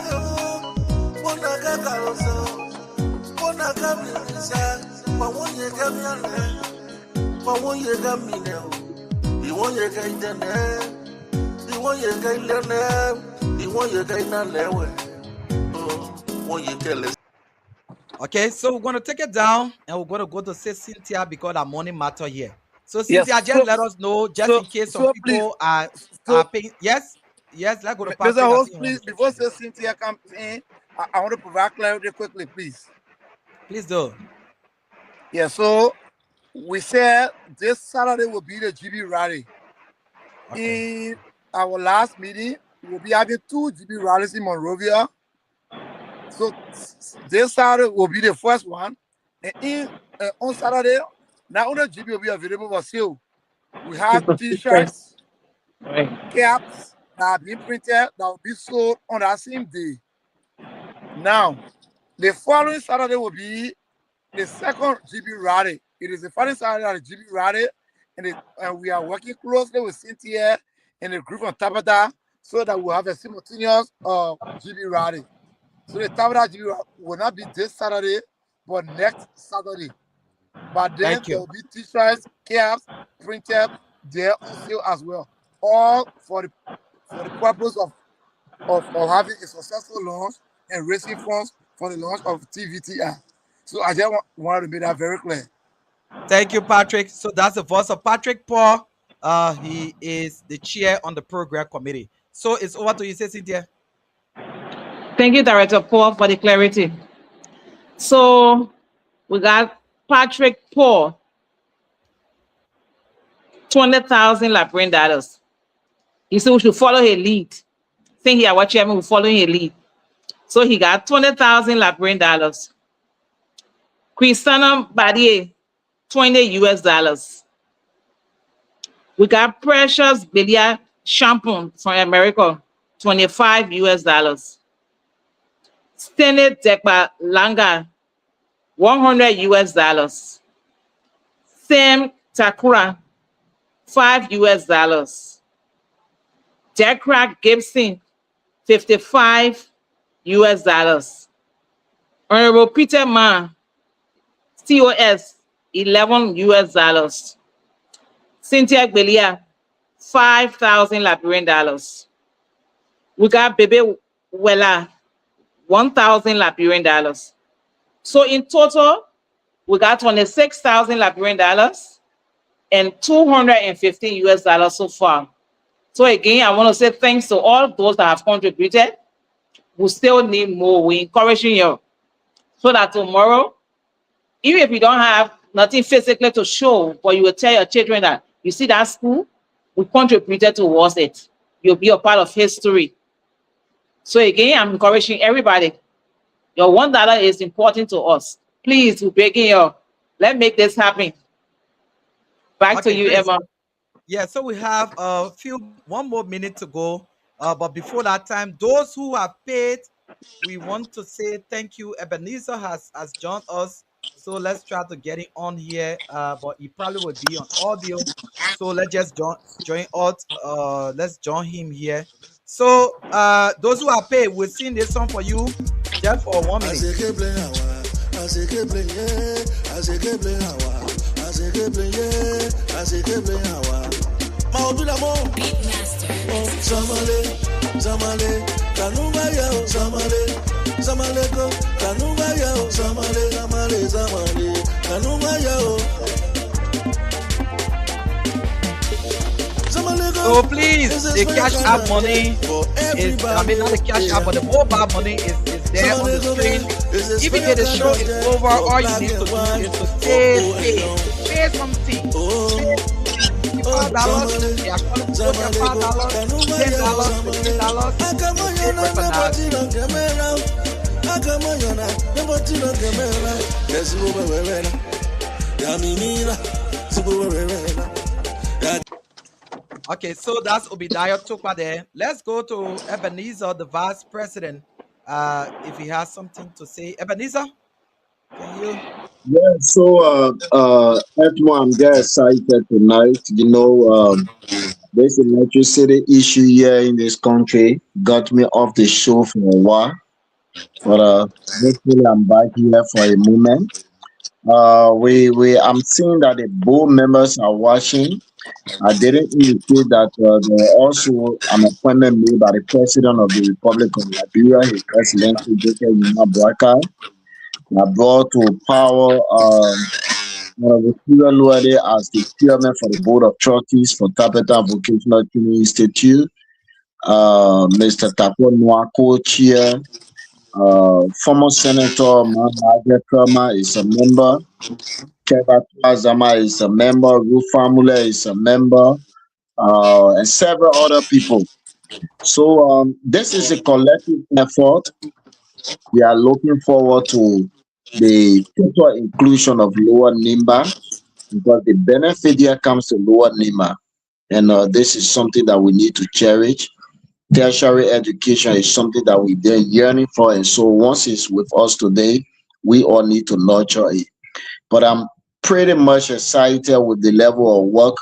okay, so we're going to take it down and we're going to go to say Cynthia because our money matter here. So Cynthia, yes, just let us know, just in case some people are paying. Yes, let's go to Mr. Host, please, before Cynthia comes in, I want to provide clarity quickly, please. Please do. Yeah, so we said this Saturday will be the GB rally. Okay. In our last meeting, we'll be having 2 GB rallies in Monrovia. So this Saturday will be the first one. And on Saturday, not only GB will be available for sale. We have t-shirts, caps that are being printed that will be sold on that same day. Now, the following Saturday will be the second GB rally. It is the following Saturday at the GB rally, and we are working closely with Cynthia and the group from Tabata so that we'll have a simultaneous GB rally. So the Tabata GB rally will not be this Saturday, but next Saturday. But then there will be t-shirts, caps, printed there on sale as well. All for the purpose of having a successful launch and raising funds for the launch of TVTI. So I just wanted to make that very clear. Thank you, Patrick. So that's the voice of Patrick Paul. He is the chair on the program committee. So it's over to you, Cynthia. Thank you, Director Paul, for the clarity. So we got Patrick Paul, $20,000 Liberian dollars. He said we should follow his lead. Think here, what chairman will follow his lead. So he got $20,000 Liberian dollars. Christiana Badier, $20 US. We got Precious Belia Shampoo from America, $25 US. Stanley Dekba Langa, $100 US. Sam Takura, $5 US. Jackcrack Gibson, $55 US. Honorable Peter Ma, COS, $11 US. Cynthia Belia, $5,000 Liberian dollars. We got Bebe Wella, $1,000 Liberian dollars. So in total, we got $26,000 Liberian dollars and $215 US so far. So again, I want to say thanks to all those that have contributed. We still need more. We're encouraging you so that tomorrow, even if you don't have nothing physically to show, but you will tell your children that you see that school, we contributed towards it. You'll be a part of history. So again, I'm encouraging everybody. Your $1 is important to us. Please, we're begging you. Let's make this happen. Back to you, Emma. Yeah, so we have one more minute to go. But before that time, those who have paid, we want to say thank you. Ebenezer has joined us. So let's try to get him on here. But he probably will be on audio. So let's just join us. Let's join him here. So those who are paid, we'll sing this song for you just for 1 minute. Zamale, Kanuga Yao, Zamale go, Kanuga Yao, Zamale, Kanuga Yao. So please, the cash app money is, not the cash app, but the mobile money is there on the screen. Even if the show is over, all you need to do is to pay something. $5, Okay, so that's Obadiah Tukwa there. Let's go to Ebenezer, the vice president. If he has something to say. Ebenezer, can you? Yeah, so Edmo, I'm very excited tonight. This electricity issue here in this country got me off the show for a while, but hopefully I'm back here for a moment. I'm seeing that the board members are watching. I didn't indicate that there were also an appointment made by the President of the Republic of Liberia, His Excellency Jacob Zuma Boakai, that brought to power Honorable Luade as the chairman for the Board of Trustees for Tapeta Vocational Training Institute, Mr. Tapo Nwako Chair, former Senator Mahaja Kerma is a member, Keba Azama is a member, Ruth Famula is a member, and several other people. So this is a collective effort. We are looking forward to the total inclusion of Lower Nimba because the benefit here comes to Lower Nimba. And this is something that we need to cherish. Tertiary education is something that we've been yearning for. And so once it's with us today, we all need to nurture it. But I'm pretty much excited with the level of work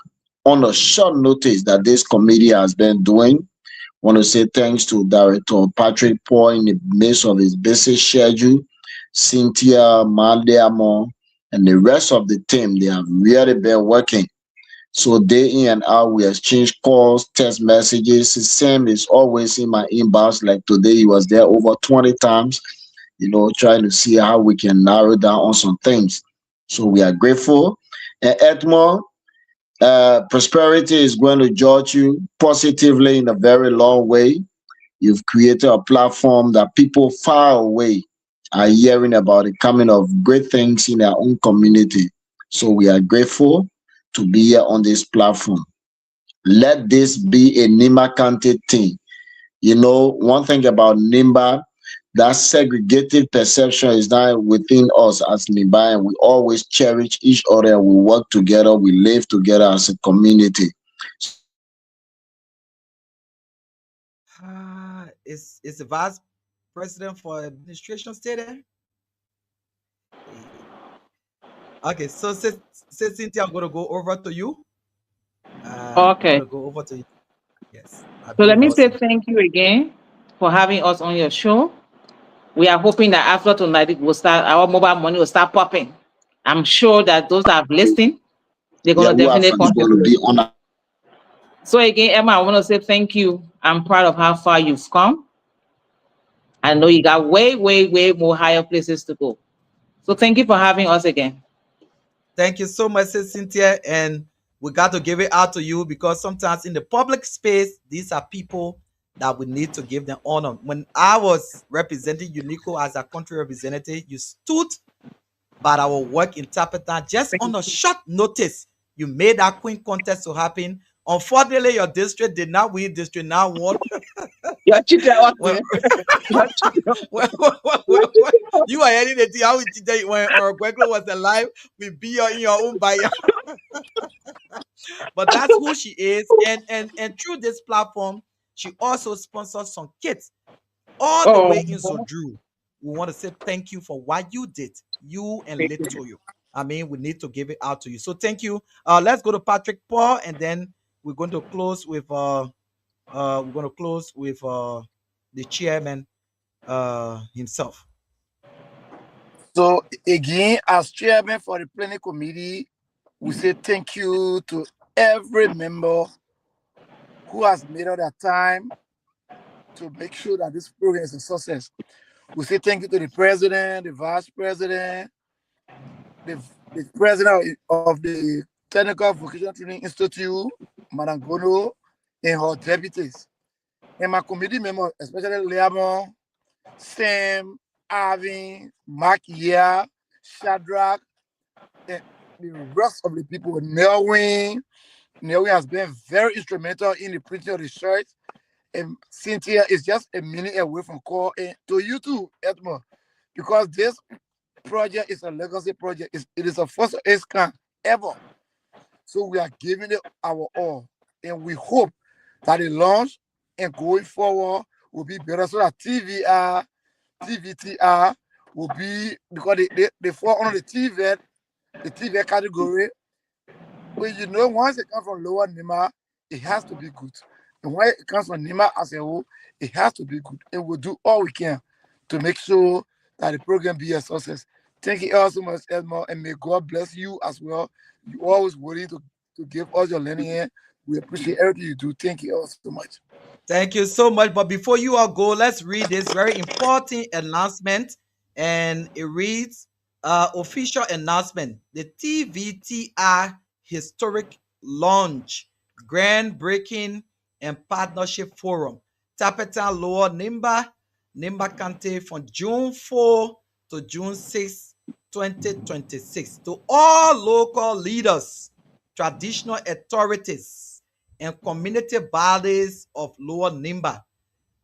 on a short notice that this committee has been doing. I want to say thanks to Director Patrick Paul in the midst of his busy schedule, Cynthia Mandiamo, and the rest of the team. They have really been working. So day in and out, we exchange calls, text messages. Sam is always in my inbox. Like today, he was there over 20 times, trying to see how we can narrow down on some things. So we are grateful. And Edmond, prosperity is going to judge you positively in a very long way. You've created a platform that people far away are hearing about the coming of great things in their own community. So we are grateful to be here on this platform. Let this be a Nimba County thing. One thing about Nimba, that segregated perception is not within us as Nimba, and we always cherish each other. We work together. We live together as a community. Is the vice president for administration stay there? Okay, so say Cynthia, I'm going to go over to you. Okay. I'm going to go over to you. Yes. So let me say thank you again for having us on your show. We are hoping that after tonight, our mobile money will start popping. I'm sure that those that have listened, they're going to definitely contribute. So again, Emma, I want to say thank you. I'm proud of how far you've come. I know you got way, way, way more higher places to go. So thank you for having us again. Thank you so much, Cynthia. And we got to give it out to you because sometimes in the public space, these are people that we need to give them honor. When I was representing UNICO as a country representative, you stood by our work in Tapeta just on a short notice. You made that Queen contest to happen. Unfortunately, your district did not win. District now won. Your children you are heading the thing. How we did when Gweglo was alive, we be in your own buyer. But that's who she is. And through this platform, she also sponsors some kids all the way in Zodru. We want to say thank you for what you did, you and Litoyo. I mean, we need to give it out to you. So thank you. Let's go to Patrick Paul, and then we're going to close with we're going to close with the chairman himself. So again, as chairman for the planning committee, we say thank you to every member who has made out their time to make sure that this program is a success. We say thank you to the president, the vice president, the president of the Technical Vocational Training Institute, Madam Gono, and her deputies. And my committee members, especially Liamon, Sam, Arvin, Mark Yea, Shadrach, and the rest of the people. Nelwyn has been very instrumental in the printing of the shirts. And Cynthia is just a minute away from call. And to you too, Edmond, because this project is a legacy project. It is a first of its kind ever. So we are giving it our all. And we hope that the launch and going forward will be better so that TVTR will be, because they fall under the TVET category. But you know, once it comes from Lower Nima, it has to be good. And when it comes from Nima as a whole, it has to be good. And we'll do all we can to make sure that the program be a success. Thank you all so much, Edmond, and may God bless you as well. You're always willing to give us your learning here. We appreciate everything you do. Thank you all so much. Thank you so much. But before you all go, let's read this very important announcement. And it reads, official announcement. The TVTI Historic Launch, Groundbreaking and Partnership Forum. Tapetan Lower Nimba County from June 4 to June 6, 2026. To all local leaders, traditional authorities, and community bodies of Lower Nimba.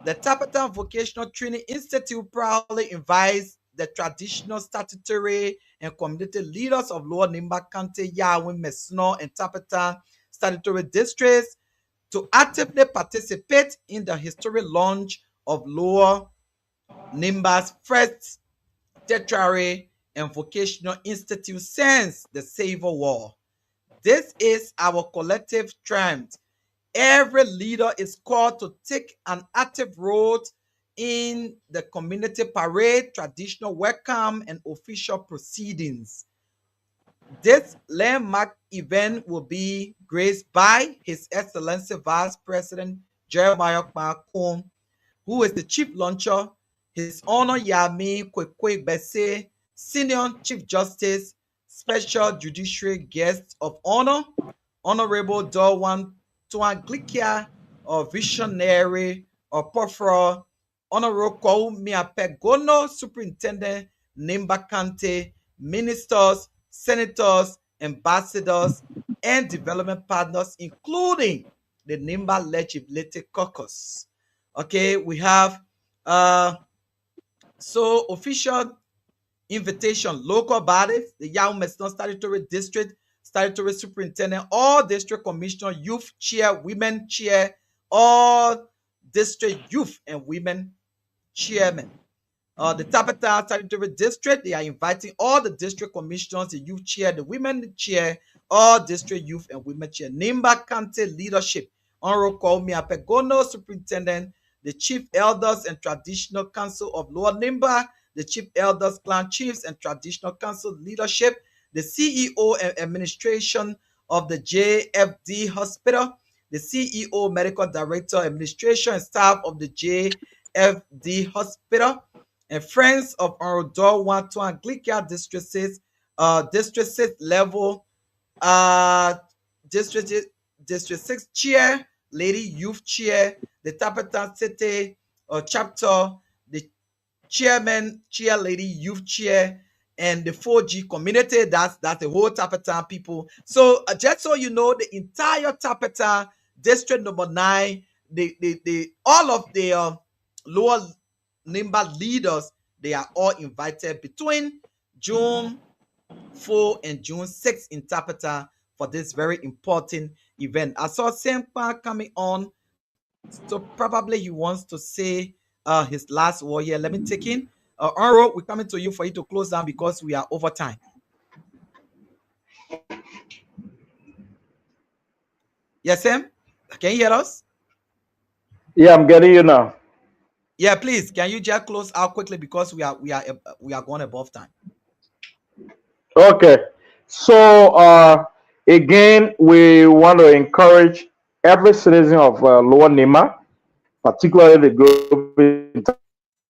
The Tapetan Vocational Training Institute proudly invites the traditional, statutory, and community leaders of Lower Nimba County, Yawin, Mesno, and Tapetan statutory districts to actively participate in the historic launch of Lower Nimba's first tertiary and vocational institute since the Civil War. This is our collective triumph. Every leader is called to take an active role in the community parade, traditional welcome, and official proceedings. This landmark event will be graced by His Excellency Vice President Jeremiah Kmakun, who is the chief launcher, His Honor Yami Kwekwe Bese, Senior Chief Justice, Special Judiciary Guest of Honor, Honorable Dorwan Tuanglikia, or Visionary, or Porfra, Honorable Miapegono, Superintendent Nimba Kante, Ministers, Senators, Ambassadors, and development partners, including the Nimba Legislative Caucus. Okay, we have so official invitation, local bodies, the Yao Mesnon Statutory District, Statutory Superintendent, all district commissioner, youth chair, women chair, all district youth and women chairmen. The Tapetan Statutory District, they are inviting all the district commissioners, the youth chair, the women chair, all district youth and women chair. Nimba County leadership, Honorable Kwame Apegono, Superintendent, the chief elders and traditional council of Lower Nimba, the chief elders, clan chiefs, and traditional council leadership, the CEO and administration of the JFD Hospital, the CEO, medical director, administration, and staff of the JFD Hospital, and friends of Orodor 1 Anglican District 6, District 6 level, District 6 chair, lady youth chair, the Tapetan City chapter, the chairman, chair lady, youth chair, and the 4G community. That's the whole Tapetan people. So just so you know, the entire Tapetan district number 9, the all of the Lower Nimba leaders, they are all invited between June 4 and June 6 in Tapetan for this very important event. I saw Sempa coming on, so probably he wants to say his last word here. Let me take in. Onro, we're coming to you for you to close down because we are over time. Yes, Sam? Can you hear us? Yeah, I'm getting you now. Yeah, please, can you just close out quickly because we are going above time. Okay. So again, we want to encourage every citizen of Lower Nima, particularly the group in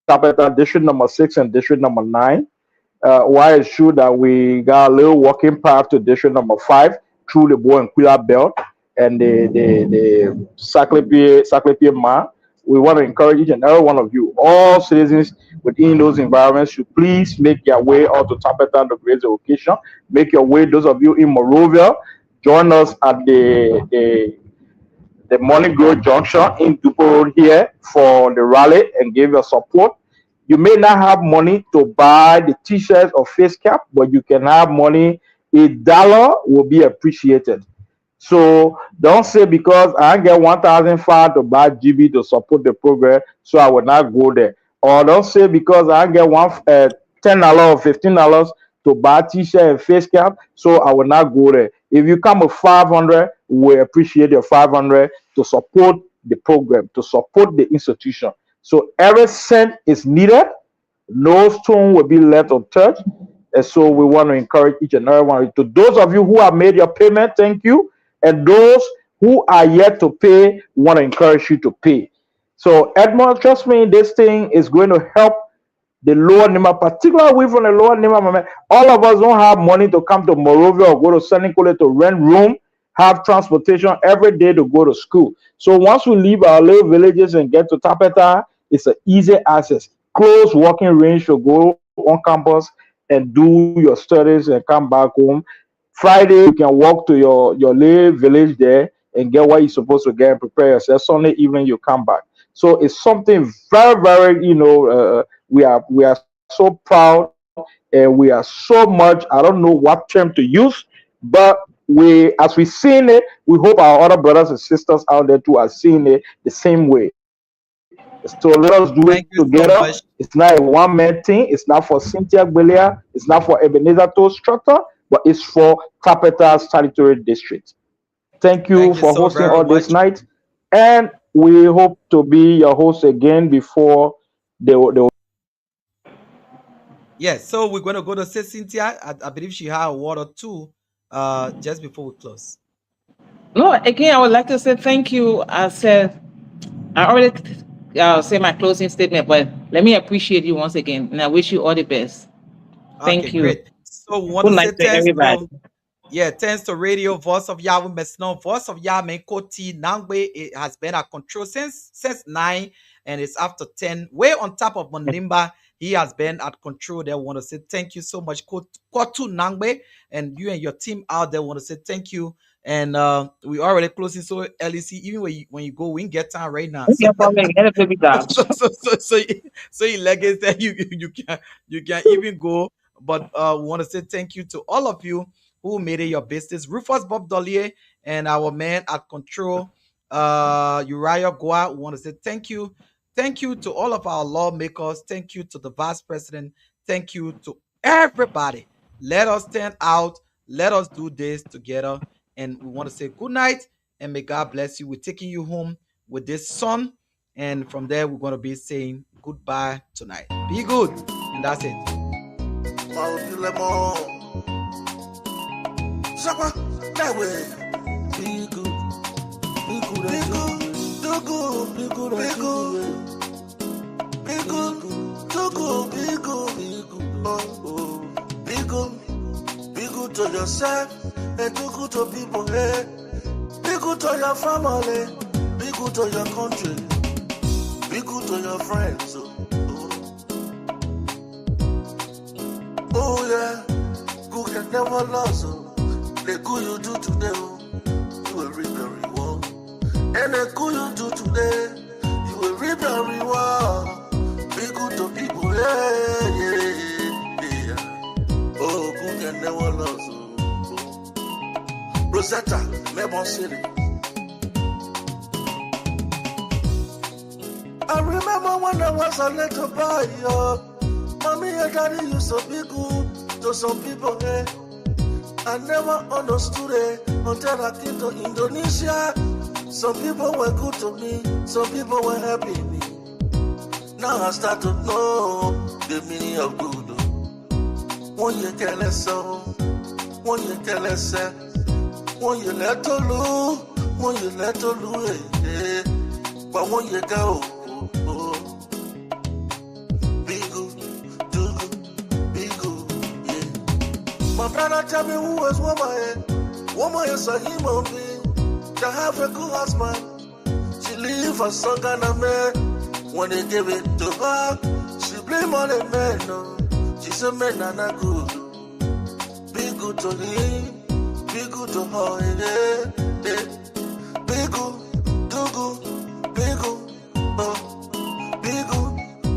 Tapeta, District number 6 and District number 9. Why it's true that we got a little walking path to District number 5 through the Bow and Quilla Belt and the Saclipie Ma. We want to encourage each and every one of you, all citizens within those environments, to please make your way out to Tapeta to create the occasion. Make your way, those of you in Morovia, join us at the Morning Grove Junction in Dupo Road here for the rally and give your support. You may not have money to buy the t-shirts or face cap, but you can have money. $1 will be appreciated. So don't say because I get 1,005 to buy GB to support the program, so I will not go there. Or don't say because I get $10 or $15 to buy t-shirt and face cap, so I will not go there. If you come with 500, we appreciate your 500 to support the program, to support the institution. So every cent is needed. No stone will be left untouched. And so we want to encourage each and every one. To those of you who have made your payment, thank you. And those who are yet to pay, we want to encourage you to pay. So Edmond, trust me, this thing is going to help the Lower Nima, particularly we from the Lower Nima. All of us don't have money to come to Morovia or go to Senenkole to rent room, have transportation every day to go to school. So once we leave our little villages and get to Tapeta, it's an easy access, close walking range to go on campus and do your studies and come back home. Friday, you can walk to your little village there and get what you're supposed to get and prepare yourself. Sunday evening, you come back. So it's something very, very, we are so proud and we are so much, I don't know what term to use, but as we seen it, we hope our other brothers and sisters out there too are seeing it the same way. So let us do it Thank you so together. much. It's not a one-man thing. It's not for Cynthia Gbelia. It's not for Ebenezer Toll Structure, but it's for Tapeta Statutory District. Thank you Thank you for so hosting very all this much. night. And we hope to be your host again before the Yes, so we're going to go to say Cynthia. I believe she had a word or two just before we close. No, again, I would like to say thank you. I already say my closing statement, but let me appreciate you once again, and I wish you all the best. Okay, Thank you. great. So we want Good to night say to thanks everybody. to thanks to Radio Voice of Yahweh Mesno. Voice of Yahweh Koti Nangbe, it has been at control since 9 and it's after 10. Way on top of Monlimba, he has been at control. They want to say thank you so much, Kotu Nangbe, and you and your team out there want to say thank you. And we already closing so LEC. Even when you go, we can get time right now. So No problem. Get a baby dog. so you legacy that you can even go. But we want to say thank you to all of you who made it your business. Rufus Bob Dollier and our man at control, Uriah Goa. We want to say thank you. Thank you to all of our lawmakers. Thank you to the vice president. Thank you to everybody. Let us stand out. Let us do this together. And we want to say good night and may God bless you. We're taking you home with this song. And from there, we're going to be saying goodbye tonight. Be good. And that's it. Be good to yourself and do good to people. Hey. Be good to your family. Be good to your country. Be good to your friends. Oh yeah, good can never lose. The good you do today, you will reap the reward. And the good you do today, you will reap the reward. Be good to people, yeah. Oh, good can never lose. Rosetta, Lemon City. I remember when I was a little boy, mommy and daddy used to be good to some people, I never understood it until I came to Indonesia. Some people were good to me, some people were helping me. Now I start to know the meaning of good. One you tell us so, one you tell us so, one you let to lose, one you let to lose, but one you go. Be good, do good, be good, yeah. My brother tell me who was woman is a human being. To have a good husband, she leave her son and a man. When they give it to her, she blame on the man. No, she said men are not good. Be good to him, be good to her. Be good, do good, be good. Be good,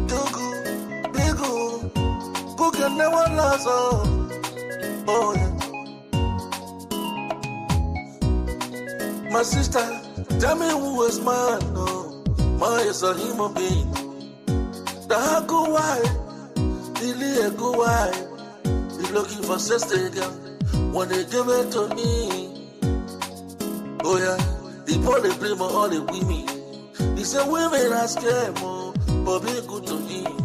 do good, be good. Good can never last. Oh yeah. My sister, tell me who is man, no. Man is a human being. The good wife, really a good wife. Be looking for sister girl when they give it to me. Oh yeah, the boy they blame on all the women. He said women are scared more, but be good to him.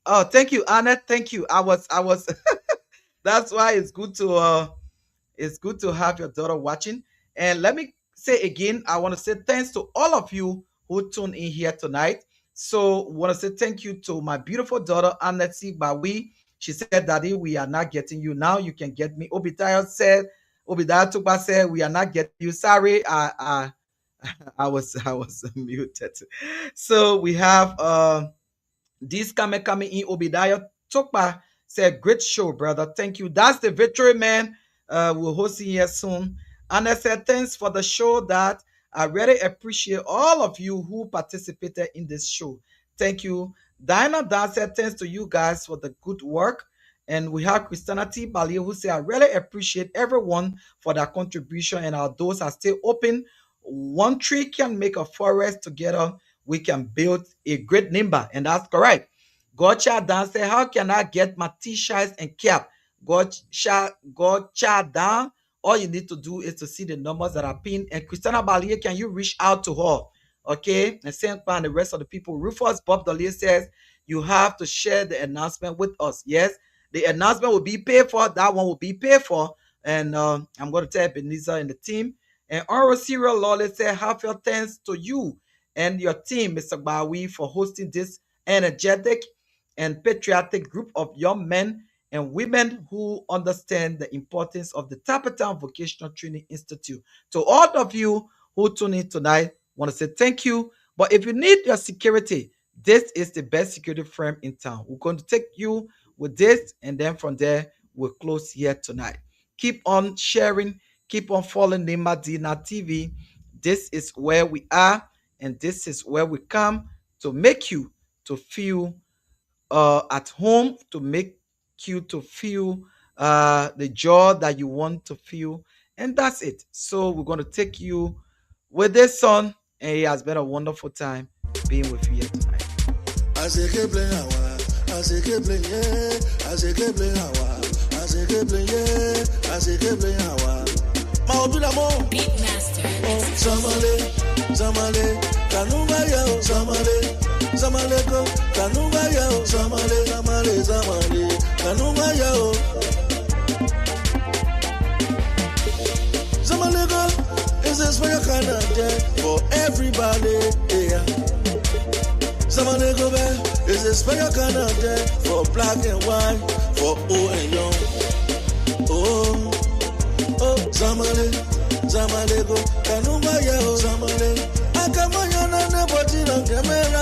Oh, thank you, Annette. Thank you. I was. That's why it's good to have your daughter watching. And let me say again, I want to say thanks to all of you who tuned in here tonight. So want to say thank you to my beautiful daughter Annette Bawi. She said, "Daddy, we are not getting you now. You can get me." Obadiah Tukba said, "We are not getting you. Sorry, I was muted." So we have this coming in Obadiah Tokpa said, "Great show, brother. Thank you." That's the victory man. We'll host it here soon. And I said, "Thanks for the show. That I really appreciate all of you who participated in this show. Thank you." Diana Dan said, "Thanks to you guys for the good work." And we have Christiana T. Bali who said, "I really appreciate everyone for their contribution, and our doors are still open. One tree can make a forest together. We can build a great number." And that's correct. Gotcha Dan said, "How can I get my t-shirts and cap?" Gotcha Dan. All you need to do is to see the numbers that are pinned. And Christiana Balie, can you reach out to her? Okay. And Saint and the rest of the people. Rufus Bob Dolly says, "You have to share the announcement with us." Yes. The announcement will be paid for. That one will be paid for. And I'm going to tell Ebenezer and the team. And Oral Serial Lawless said, "Heartfelt thanks to you and your team, Mr. Bawi, for hosting this energetic and patriotic group of young men and women who understand the importance of the Tapatown Vocational Training Institute." To all of you who tune in tonight, I want to say thank you. But if you need your security, this is the best security firm in town. We're going to take you with this, and then from there, we'll close here tonight. Keep on sharing, keep on following Nima Dina TV. This is where we are, and this is where we come to make you to feel at home, to make you to feel the joy that you want to feel, and that's it. So we're going to take you with this song, and it has been a wonderful time being with you here tonight. I say keep playing our, I say keep playing, yeah. I say keep playing our, I say keep playing, yeah. I say keep playing our. Ma obi da mo. Beatmaster. Oh, Samale, Samale, Kanunga yo, Samale, Samale go, Kanunga yo, Samale, Samale, Samale, Kanunga yo. Samale go is a special kind of day for everybody, yeah. Samale go back is a special kind of day for black and white, for old and young. Oh. Oh, Zamale, Zamale go, Kanumba yo, Zamale, Akamaya